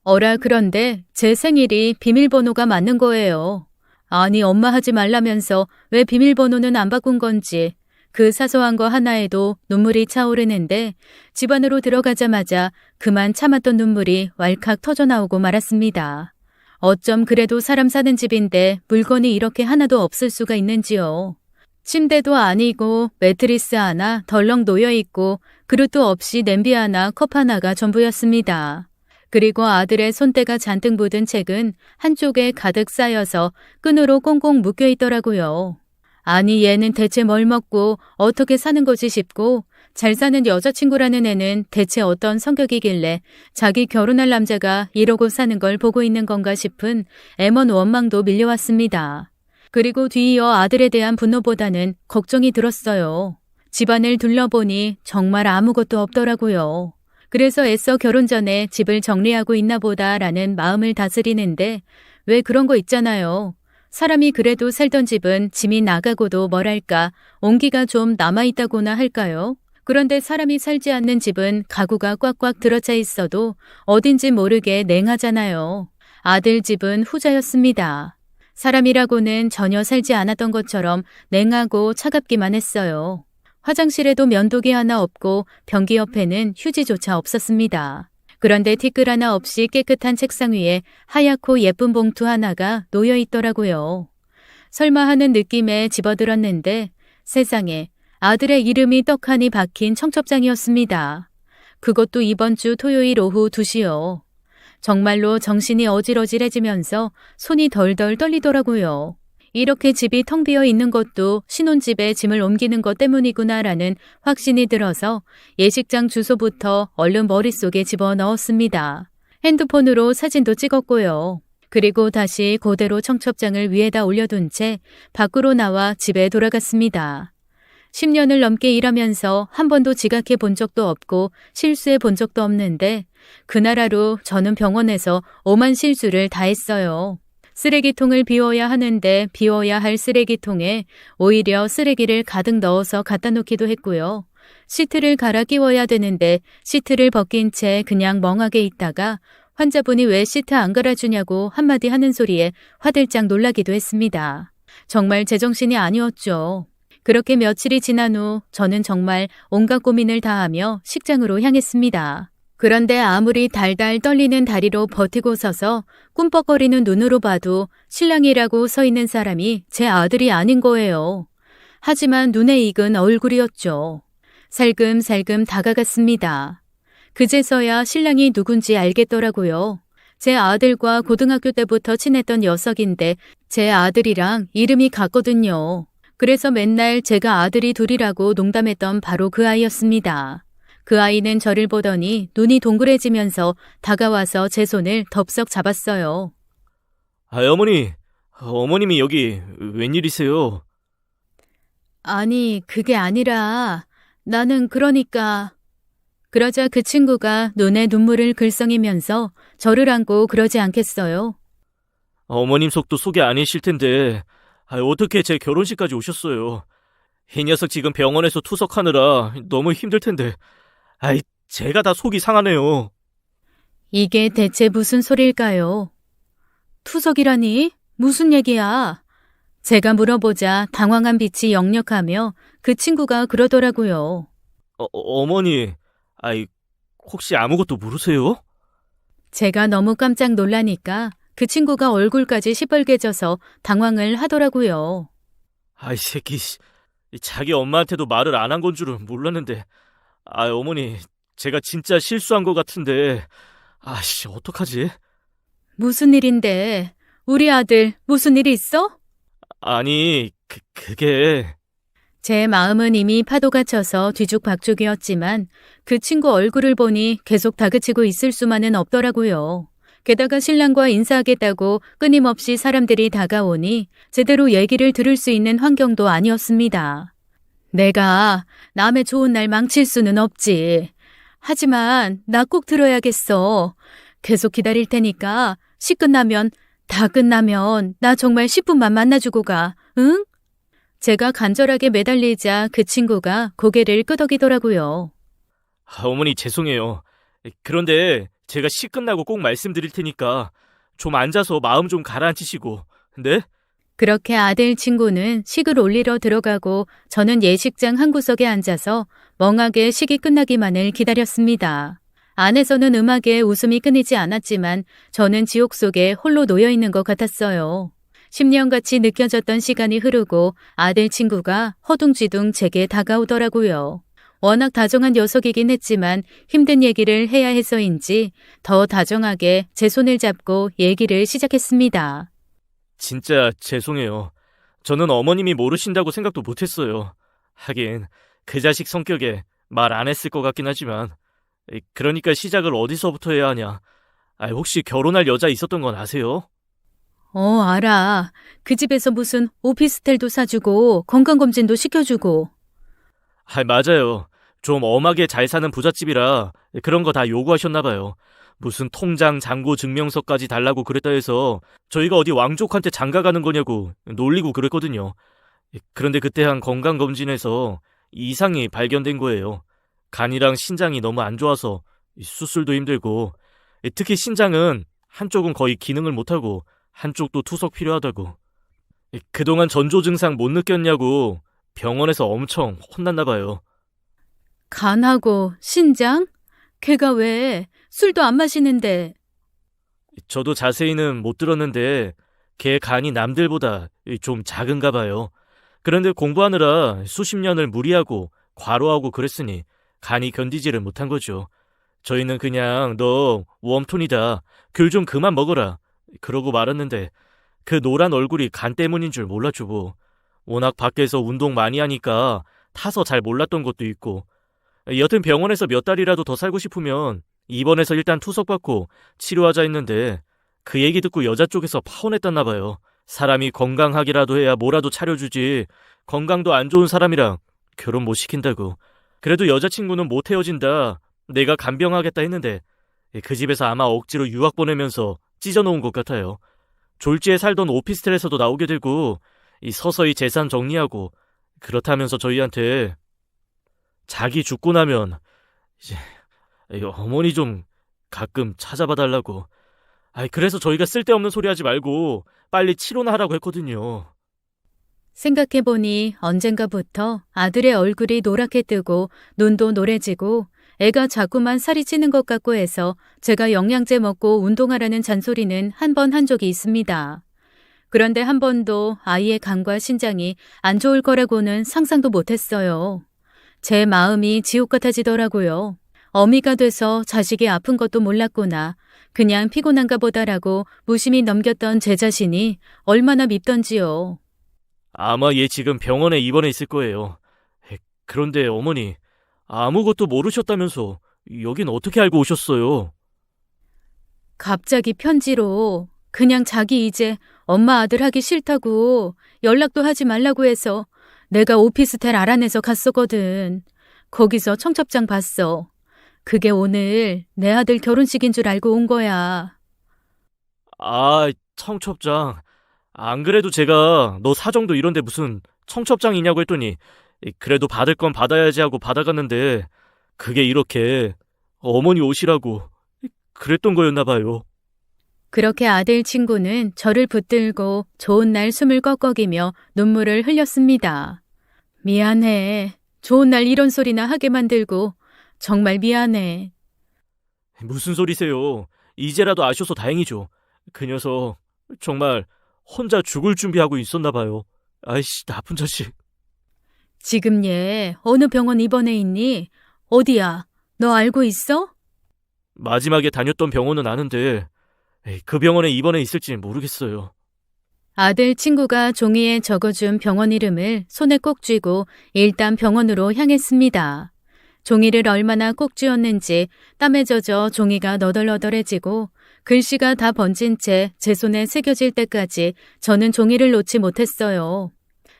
어라 그런데 제 생일이 비밀번호가 맞는 거예요. 아니 엄마 하지 말라면서 왜 비밀번호는 안 바꾼 건지 그 사소한 거 하나에도 눈물이 차오르는데 집 안으로 들어가자마자 그만 참았던 눈물이 왈칵 터져나오고 말았습니다. 어쩜 그래도 사람 사는 집인데 물건이 이렇게 하나도 없을 수가 있는지요. 침대도 아니고 매트리스 하나 덜렁 놓여있고 그릇도 없이 냄비 하나 컵 하나가 전부였습니다. 그리고 아들의 손때가 잔뜩 묻은 책은 한쪽에 가득 쌓여서 끈으로 꽁꽁 묶여 있더라고요. 아니 얘는 대체 뭘 먹고 어떻게 사는 거지 싶고 잘 사는 여자친구라는 애는 대체 어떤 성격이길래 자기 결혼할 남자가 이러고 사는 걸 보고 있는 건가 싶은 애먼 원망도 밀려왔습니다. 그리고 뒤이어 아들에 대한 분노보다는 걱정이 들었어요. 집안을 둘러보니 정말 아무것도 없더라고요. 그래서 애써 결혼 전에 집을 정리하고 있나 보다라는 마음을 다스리는데 왜 그런 거 있잖아요. 사람이 그래도 살던 집은 짐이 나가고도 뭐랄까 온기가 좀 남아있다고나 할까요? 그런데 사람이 살지 않는 집은 가구가 꽉꽉 들어차 있어도 어딘지 모르게 냉하잖아요. 아들 집은 후자였습니다. 사람이라고는 전혀 살지 않았던 것처럼 냉하고 차갑기만 했어요. 화장실에도 면도기 하나 없고 변기 옆에는 휴지조차 없었습니다. 그런데 티끌 하나 없이 깨끗한 책상 위에 하얗고 예쁜 봉투 하나가 놓여 있더라고요. 설마 하는 느낌에 집어들었는데 세상에 아들의 이름이 떡하니 박힌 청첩장이었습니다. 그것도 이번 주 토요일 오후 2시요. 정말로 정신이 어질어질해지면서 손이 덜덜 떨리더라고요. 이렇게 집이 텅 비어 있는 것도 신혼집에 짐을 옮기는 것 때문이구나라는 확신이 들어서 예식장 주소부터 얼른 머릿속에 집어넣었습니다. 핸드폰으로 사진도 찍었고요. 그리고 다시 그대로 청첩장을 위에다 올려둔 채 밖으로 나와 집에 돌아갔습니다. 10년을 넘게 일하면서 한 번도 지각해 본 적도 없고 실수해 본 적도 없는데 그날 하루 저는 병원에서 오만 실수를 다 했어요. 쓰레기통을 비워야 하는데 비워야 할 쓰레기통에 오히려 쓰레기를 가득 넣어서 갖다 놓기도 했고요. 시트를 갈아 끼워야 되는데 시트를 벗긴 채 그냥 멍하게 있다가 환자분이 왜 시트 안 갈아주냐고 한마디 하는 소리에 화들짝 놀라기도 했습니다. 정말 제정신이 아니었죠. 그렇게 며칠이 지난 후 저는 정말 온갖 고민을 다하며 식장으로 향했습니다. 그런데 아무리 달달 떨리는 다리로 버티고 서서 꿈뻑거리는 눈으로 봐도 신랑이라고 서 있는 사람이 제 아들이 아닌 거예요. 하지만 눈에 익은 얼굴이었죠. 살금살금 다가갔습니다. 그제서야 신랑이 누군지 알겠더라고요. 제 아들과 고등학교 때부터 친했던 녀석인데 제 아들이랑 이름이 같거든요. 그래서 맨날 제가 아들이 둘이라고 농담했던 바로 그 아이였습니다. 그 아이는 저를 보더니 눈이 동그래지면서 다가와서 제 손을 덥석 잡았어요. 어머님이 여기 웬일이세요? 아니, 그게 아니라 나는 그러니까... 그러자 그 친구가 눈에 눈물을 글썽이면서 저를 안고 그러지 않겠어요? 어머님 속도 속이 아니실 텐데 어떻게 제 결혼식까지 오셨어요? 이 녀석 지금 병원에서 투석하느라 너무 힘들 텐데 제가 다 속이 상하네요. 이게 대체 무슨 소릴까요? 투석이라니? 무슨 얘기야? 제가 물어보자 당황한 빛이 역력하며 그 친구가 그러더라고요. 어머니, 혹시 아무것도 모르세요? 제가 너무 깜짝 놀라니까 그 친구가 얼굴까지 시뻘개져서 당황을 하더라고요. 이 새끼, 자기 엄마한테도 말을 안 한 건 줄은 몰랐는데. 어머니, 제가 진짜 실수한 것 같은데. 어떡하지? 무슨 일인데? 우리 아들 무슨 일 있어? 아니, 그게... 제 마음은 이미 파도가 쳐서 뒤죽박죽이었지만 그 친구 얼굴을 보니 계속 다그치고 있을 수만은 없더라고요. 게다가 신랑과 인사하겠다고 끊임없이 사람들이 다가오니 제대로 얘기를 들을 수 있는 환경도 아니었습니다. 내가 남의 좋은 날 망칠 수는 없지. 하지만 나 꼭 들어야겠어. 계속 기다릴 테니까 다 끝나면 나 정말 10분만 만나주고 가. 응? 제가 간절하게 매달리자 그 친구가 고개를 끄덕이더라고요. 어머니 죄송해요. 그런데 제가 시 끝나고 꼭 말씀드릴 테니까 좀 앉아서 마음 좀 가라앉히시고, 네? 그렇게 아들 친구는 식을 올리러 들어가고 저는 예식장 한 구석에 앉아서 멍하게 식이 끝나기만을 기다렸습니다. 안에서는 음악에 웃음이 끊이지 않았지만 저는 지옥 속에 홀로 놓여 있는 것 같았어요. 10년같이 느껴졌던 시간이 흐르고 아들 친구가 허둥지둥 제게 다가오더라고요. 워낙 다정한 녀석이긴 했지만 힘든 얘기를 해야 해서인지 더 다정하게 제 손을 잡고 얘기를 시작했습니다. 진짜 죄송해요. 저는 어머님이 모르신다고 생각도 못했어요. 하긴 그 자식 성격에 말 안 했을 것 같긴 하지만 그러니까 시작을 어디서부터 해야 하냐. 혹시 결혼할 여자 있었던 건 아세요? 알아. 그 집에서 무슨 오피스텔도 사주고 건강검진도 시켜주고. 맞아요. 좀 엄하게 잘 사는 부잣집이라 그런 거 다 요구하셨나 봐요. 무슨 통장, 잔고 증명서까지 달라고 그랬다 해서 저희가 어디 왕족한테 장가 가는 거냐고 놀리고 그랬거든요. 그런데 그때 한 건강검진에서 이상이 발견된 거예요. 간이랑 신장이 너무 안 좋아서 수술도 힘들고, 특히 신장은 한쪽은 거의 기능을 못하고 한쪽도 투석 필요하다고. 그동안 전조 증상 못 느꼈냐고 병원에서 엄청 혼났나 봐요. 간하고 신장? 걔가 왜 술도 안 마시는데. 저도 자세히는 못 들었는데 걔 간이 남들보다 좀 작은가 봐요. 그런데 공부하느라 수십 년을 무리하고 과로하고 그랬으니 간이 견디지를 못한 거죠. 저희는 그냥 너 웜톤이다. 귤 좀 그만 먹어라. 그러고 말았는데 그 노란 얼굴이 간 때문인 줄 몰랐죠 뭐. 워낙 밖에서 운동 많이 하니까 타서 잘 몰랐던 것도 있고. 여튼 병원에서 몇 달이라도 더 살고 싶으면 입원해서 일단 투석받고 치료하자 했는데 그 얘기 듣고 여자 쪽에서 파혼했다나 봐요. 사람이 건강하기라도 해야 뭐라도 차려주지 건강도 안 좋은 사람이랑 결혼 못 시킨다고. 그래도 여자친구는 못 헤어진다. 내가 간병하겠다 했는데 그 집에서 아마 억지로 유학 보내면서 찢어놓은 것 같아요. 졸지에 살던 오피스텔에서도 나오게 되고 서서히 재산 정리하고 그렇다면서 저희한테 자기 죽고 나면 이제 어머니 좀 가끔 찾아봐 달라고. 그래서 저희가 쓸데없는 소리 하지 말고 빨리 치료나 하라고 했거든요. 생각해보니 언젠가부터 아들의 얼굴이 노랗게 뜨고 눈도 노래지고 애가 자꾸만 살이 찌는 것 같고 해서 제가 영양제 먹고 운동하라는 잔소리는 한 번 한 적이 있습니다. 그런데 한 번도 아이의 간과 신장이 안 좋을 거라고는 상상도 못했어요. 제 마음이 지옥 같아지더라고요. 어미가 돼서 자식이 아픈 것도 몰랐구나. 그냥 피곤한가 보다라고 무심히 넘겼던 제 자신이 얼마나 밉던지요. 아마 얘 지금 병원에 입원해 있을 거예요. 그런데 어머니 아무것도 모르셨다면서 여긴 어떻게 알고 오셨어요? 갑자기 편지로 그냥 자기 이제 엄마 아들 하기 싫다고 연락도 하지 말라고 해서 내가 오피스텔 알아내서 갔었거든. 거기서 청첩장 봤어. 그게 오늘 내 아들 결혼식인 줄 알고 온 거야. 청첩장. 안 그래도 제가 너 사정도 이런데 무슨 청첩장이냐고 했더니 그래도 받을 건 받아야지 하고 받아갔는데 그게 이렇게 어머니 오시라고 그랬던 거였나 봐요. 그렇게 아들 친구는 저를 붙들고 좋은 날 숨을 꺽꺽이며 눈물을 흘렸습니다. 미안해. 좋은 날 이런 소리나 하게 만들고 정말 미안해. 무슨 소리세요. 이제라도 아셔서 다행이죠. 그 녀석 정말 혼자 죽을 준비하고 있었나 봐요. 아이씨, 나쁜 자식. 지금 얘 어느 병원 입원해 있니? 어디야? 너 알고 있어? 마지막에 다녔던 병원은 아는데 그 병원에 입원해 있을지 모르겠어요. 아들 친구가 종이에 적어준 병원 이름을 손에 꼭 쥐고 일단 병원으로 향했습니다. 종이를 얼마나 꼭 쥐었는지 땀에 젖어 종이가 너덜너덜해지고 글씨가 다 번진 채 제 손에 새겨질 때까지 저는 종이를 놓지 못했어요.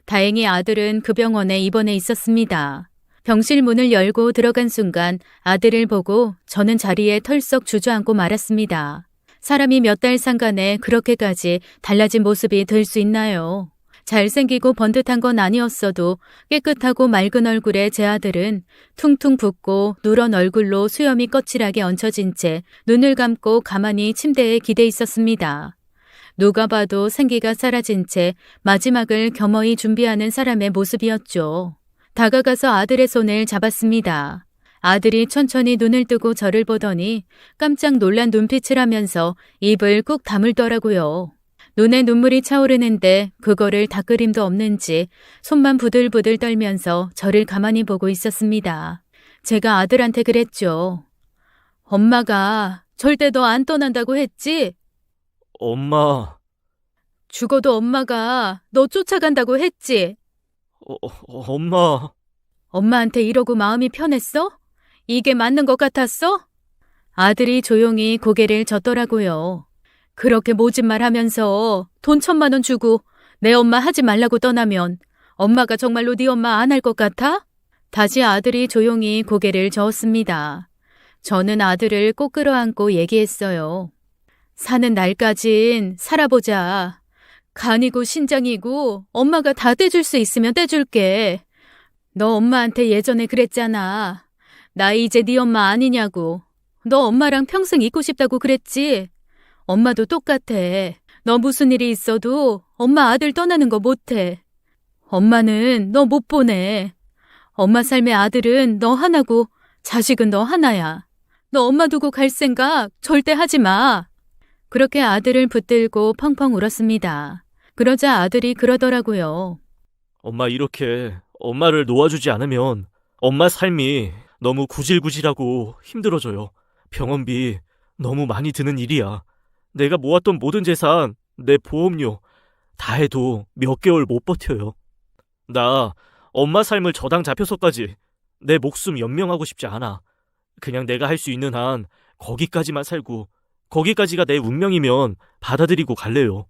다행히 아들은 그 병원에 입원해 있었습니다. 병실 문을 열고 들어간 순간 아들을 보고 저는 자리에 털썩 주저앉고 말았습니다. 사람이 몇 달 상간에 그렇게까지 달라진 모습이 될 수 있나요? 잘생기고 번듯한 건 아니었어도 깨끗하고 맑은 얼굴의 제 아들은 퉁퉁 붓고 누런 얼굴로 수염이 거칠하게 얹혀진 채 눈을 감고 가만히 침대에 기대 있었습니다. 누가 봐도 생기가 사라진 채 마지막을 겸허히 준비하는 사람의 모습이었죠. 다가가서 아들의 손을 잡았습니다. 아들이 천천히 눈을 뜨고 저를 보더니 깜짝 놀란 눈빛을 하면서 입을 꾹 다물더라고요. 눈에 눈물이 차오르는데 그거를 닦을 힘도 없는지 손만 부들부들 떨면서 저를 가만히 보고 있었습니다. 제가 아들한테 그랬죠. 엄마가 절대 너 안 떠난다고 했지? 엄마, 죽어도 엄마가 너 쫓아간다고 했지? 엄마. 엄마한테 이러고 마음이 편했어? 이게 맞는 것 같았어? 아들이 조용히 고개를 젓더라고요. 그렇게 모진 말 하면서 돈 1,000만 원 주고 내 엄마 하지 말라고 떠나면 엄마가 정말로 네 엄마 안 할 것 같아? 다시 아들이 조용히 고개를 저었습니다. 저는 아들을 꼭 끌어안고 얘기했어요. 사는 날까진 살아보자. 간이고 신장이고 엄마가 다 떼줄 수 있으면 떼줄게. 너 엄마한테 예전에 그랬잖아. 나 이제 네 엄마 아니냐고. 너 엄마랑 평생 있고 싶다고 그랬지? 엄마도 똑같아. 너 무슨 일이 있어도 엄마 아들 떠나는 거 못해. 엄마는 너 못 보내. 엄마 삶의 아들은 너 하나고 자식은 너 하나야. 너 엄마 두고 갈 생각 절대 하지 마. 그렇게 아들을 붙들고 펑펑 울었습니다. 그러자 아들이 그러더라고요. 엄마 이렇게 엄마를 놓아주지 않으면 엄마 삶이 너무 구질구질하고 힘들어져요. 병원비 너무 많이 드는 일이야. 내가 모았던 모든 재산, 내 보험료 다 해도 몇 개월 못 버텨요. 나 엄마 삶을 저당 잡혀서까지 내 목숨 연명하고 싶지 않아. 그냥 내가 할 수 있는 한 거기까지만 살고 거기까지가 내 운명이면 받아들이고 갈래요.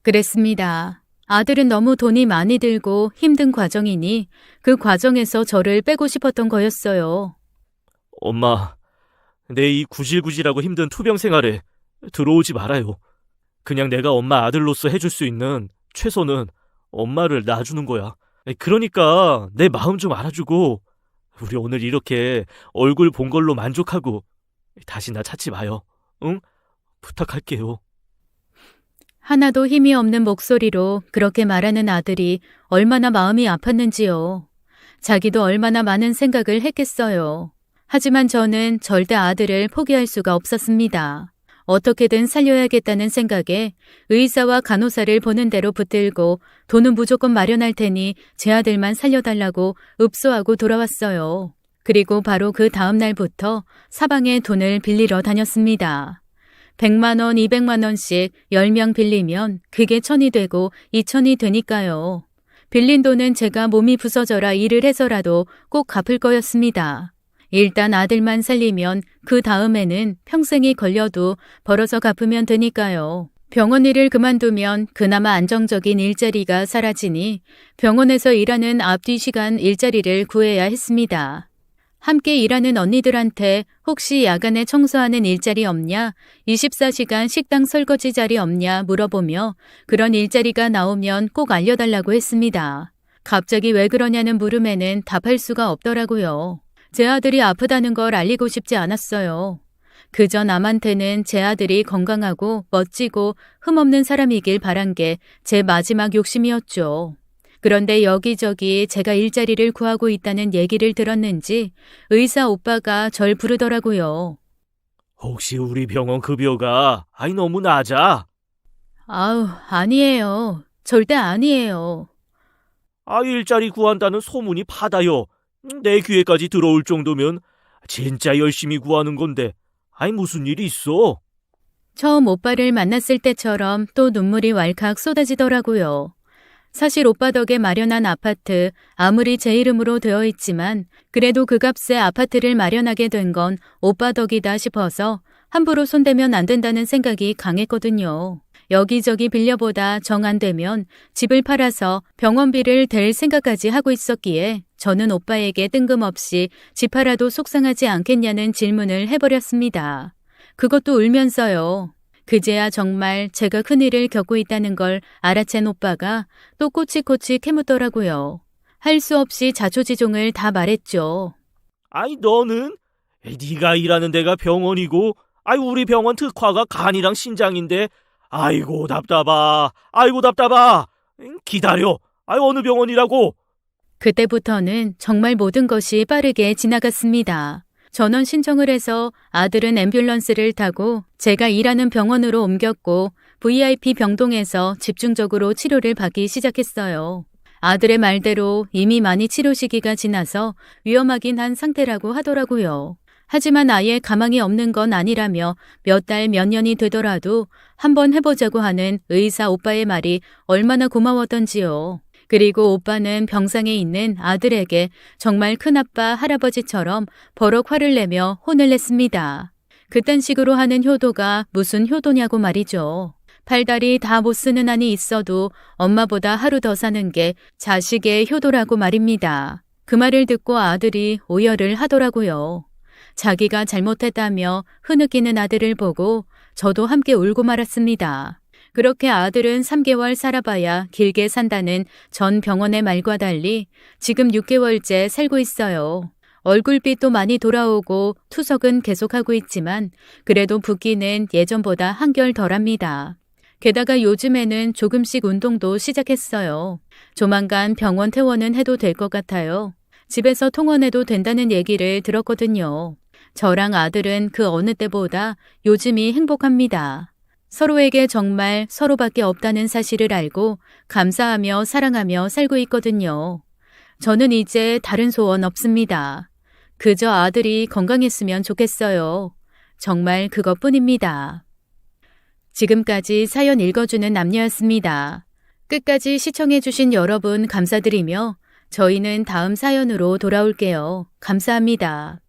그랬습니다. 아들은 너무 돈이 많이 들고 힘든 과정이니 그 과정에서 저를 빼고 싶었던 거였어요. 엄마, 내 이 구질구질하고 힘든 투병 생활에 들어오지 말아요. 그냥 내가 엄마 아들로서 해줄 수 있는 최소는 엄마를 놔주는 거야. 그러니까 내 마음 좀 알아주고 우리 오늘 이렇게 얼굴 본 걸로 만족하고 다시 나 찾지 마요. 응? 부탁할게요. 하나도 힘이 없는 목소리로 그렇게 말하는 아들이 얼마나 마음이 아팠는지요. 자기도 얼마나 많은 생각을 했겠어요. 하지만 저는 절대 아들을 포기할 수가 없었습니다. 어떻게든 살려야겠다는 생각에 의사와 간호사를 보는 대로 붙들고 돈은 무조건 마련할 테니 제 아들만 살려달라고 읍소하고 돌아왔어요. 그리고 바로 그 다음 날부터 사방에 돈을 빌리러 다녔습니다. 100만 원, 200만 원씩 10명 빌리면 그게 1,000이 되고 2,000이 되니까요. 빌린 돈은 제가 몸이 부서져라 일을 해서라도 꼭 갚을 거였습니다. 일단 아들만 살리면 그 다음에는 평생이 걸려도 벌어서 갚으면 되니까요. 병원 일을 그만두면 그나마 안정적인 일자리가 사라지니 병원에서 일하는 앞뒤 시간 일자리를 구해야 했습니다. 함께 일하는 언니들한테 혹시 야간에 청소하는 일자리 없냐, 24시간 식당 설거지 자리 없냐 물어보며 그런 일자리가 나오면 꼭 알려달라고 했습니다. 갑자기 왜 그러냐는 물음에는 답할 수가 없더라고요. 제 아들이 아프다는 걸 알리고 싶지 않았어요. 그저 남한테는 제 아들이 건강하고 멋지고 흠없는 사람이길 바란 게 제 마지막 욕심이었죠. 그런데 여기저기 제가 일자리를 구하고 있다는 얘기를 들었는지 의사 오빠가 절 부르더라고요. 혹시 우리 병원 급여가 너무 낮아? 아우, 아니에요. 절대 아니에요. 일자리 구한다는 소문이 파다요. 내 귀에까지 들어올 정도면 진짜 열심히 구하는 건데 무슨 일이 있어? 처음 오빠를 만났을 때처럼 또 눈물이 왈칵 쏟아지더라고요. 사실 오빠 덕에 마련한 아파트, 아무리 제 이름으로 되어 있지만 그래도 그 값에 아파트를 마련하게 된 건 오빠 덕이다 싶어서 함부로 손대면 안 된다는 생각이 강했거든요. 여기저기 빌려보다 정 안 되면 집을 팔아서 병원비를 댈 생각까지 하고 있었기에 저는 오빠에게 뜬금없이 집 팔아도 속상하지 않겠냐는 질문을 해버렸습니다. 그것도 울면서요. 그제야 정말 제가 큰일을 겪고 있다는 걸 알아챈 오빠가 또 꼬치꼬치 캐묻더라고요. 할 수 없이 자초지종을 다 말했죠. 아이 너는? 네가 일하는 데가 병원이고 우리 병원 특화가 간이랑 신장인데 아이고 답답하. 기다려. 어느 병원이라고? 그때부터는 정말 모든 것이 빠르게 지나갔습니다. 전원 신청을 해서 아들은 앰뷸런스를 타고 제가 일하는 병원으로 옮겼고 VIP 병동에서 집중적으로 치료를 받기 시작했어요. 아들의 말대로 이미 많이 치료 시기가 지나서 위험하긴 한 상태라고 하더라고요. 하지만 아예 가망이 없는 건 아니라며 몇 달, 몇 년이 되더라도 한번 해보자고 하는 의사 오빠의 말이 얼마나 고마웠던지요. 그리고 오빠는 병상에 있는 아들에게 정말 큰아빠, 할아버지처럼 버럭 화를 내며 혼을 냈습니다. 그딴 식으로 하는 효도가 무슨 효도냐고 말이죠. 팔다리 다 못 쓰는 한이 있어도 엄마보다 하루 더 사는 게 자식의 효도라고 말입니다. 그 말을 듣고 아들이 오열을 하더라고요. 자기가 잘못했다며 흐느끼는 아들을 보고 저도 함께 울고 말았습니다. 그렇게 아들은 3개월 살아봐야 길게 산다는 전 병원의 말과 달리 지금 6개월째 살고 있어요. 얼굴빛도 많이 돌아오고 투석은 계속하고 있지만 그래도 붓기는 예전보다 한결 덜합니다. 게다가 요즘에는 조금씩 운동도 시작했어요. 조만간 병원 퇴원은 해도 될 것 같아요. 집에서 통원해도 된다는 얘기를 들었거든요. 저랑 아들은 그 어느 때보다 요즘이 행복합니다. 서로에게 정말 서로밖에 없다는 사실을 알고 감사하며 사랑하며 살고 있거든요. 저는 이제 다른 소원 없습니다. 그저 아들이 건강했으면 좋겠어요. 정말 그것뿐입니다. 지금까지 사연 읽어주는 남녀였습니다. 끝까지 시청해주신 여러분 감사드리며 저희는 다음 사연으로 돌아올게요. 감사합니다.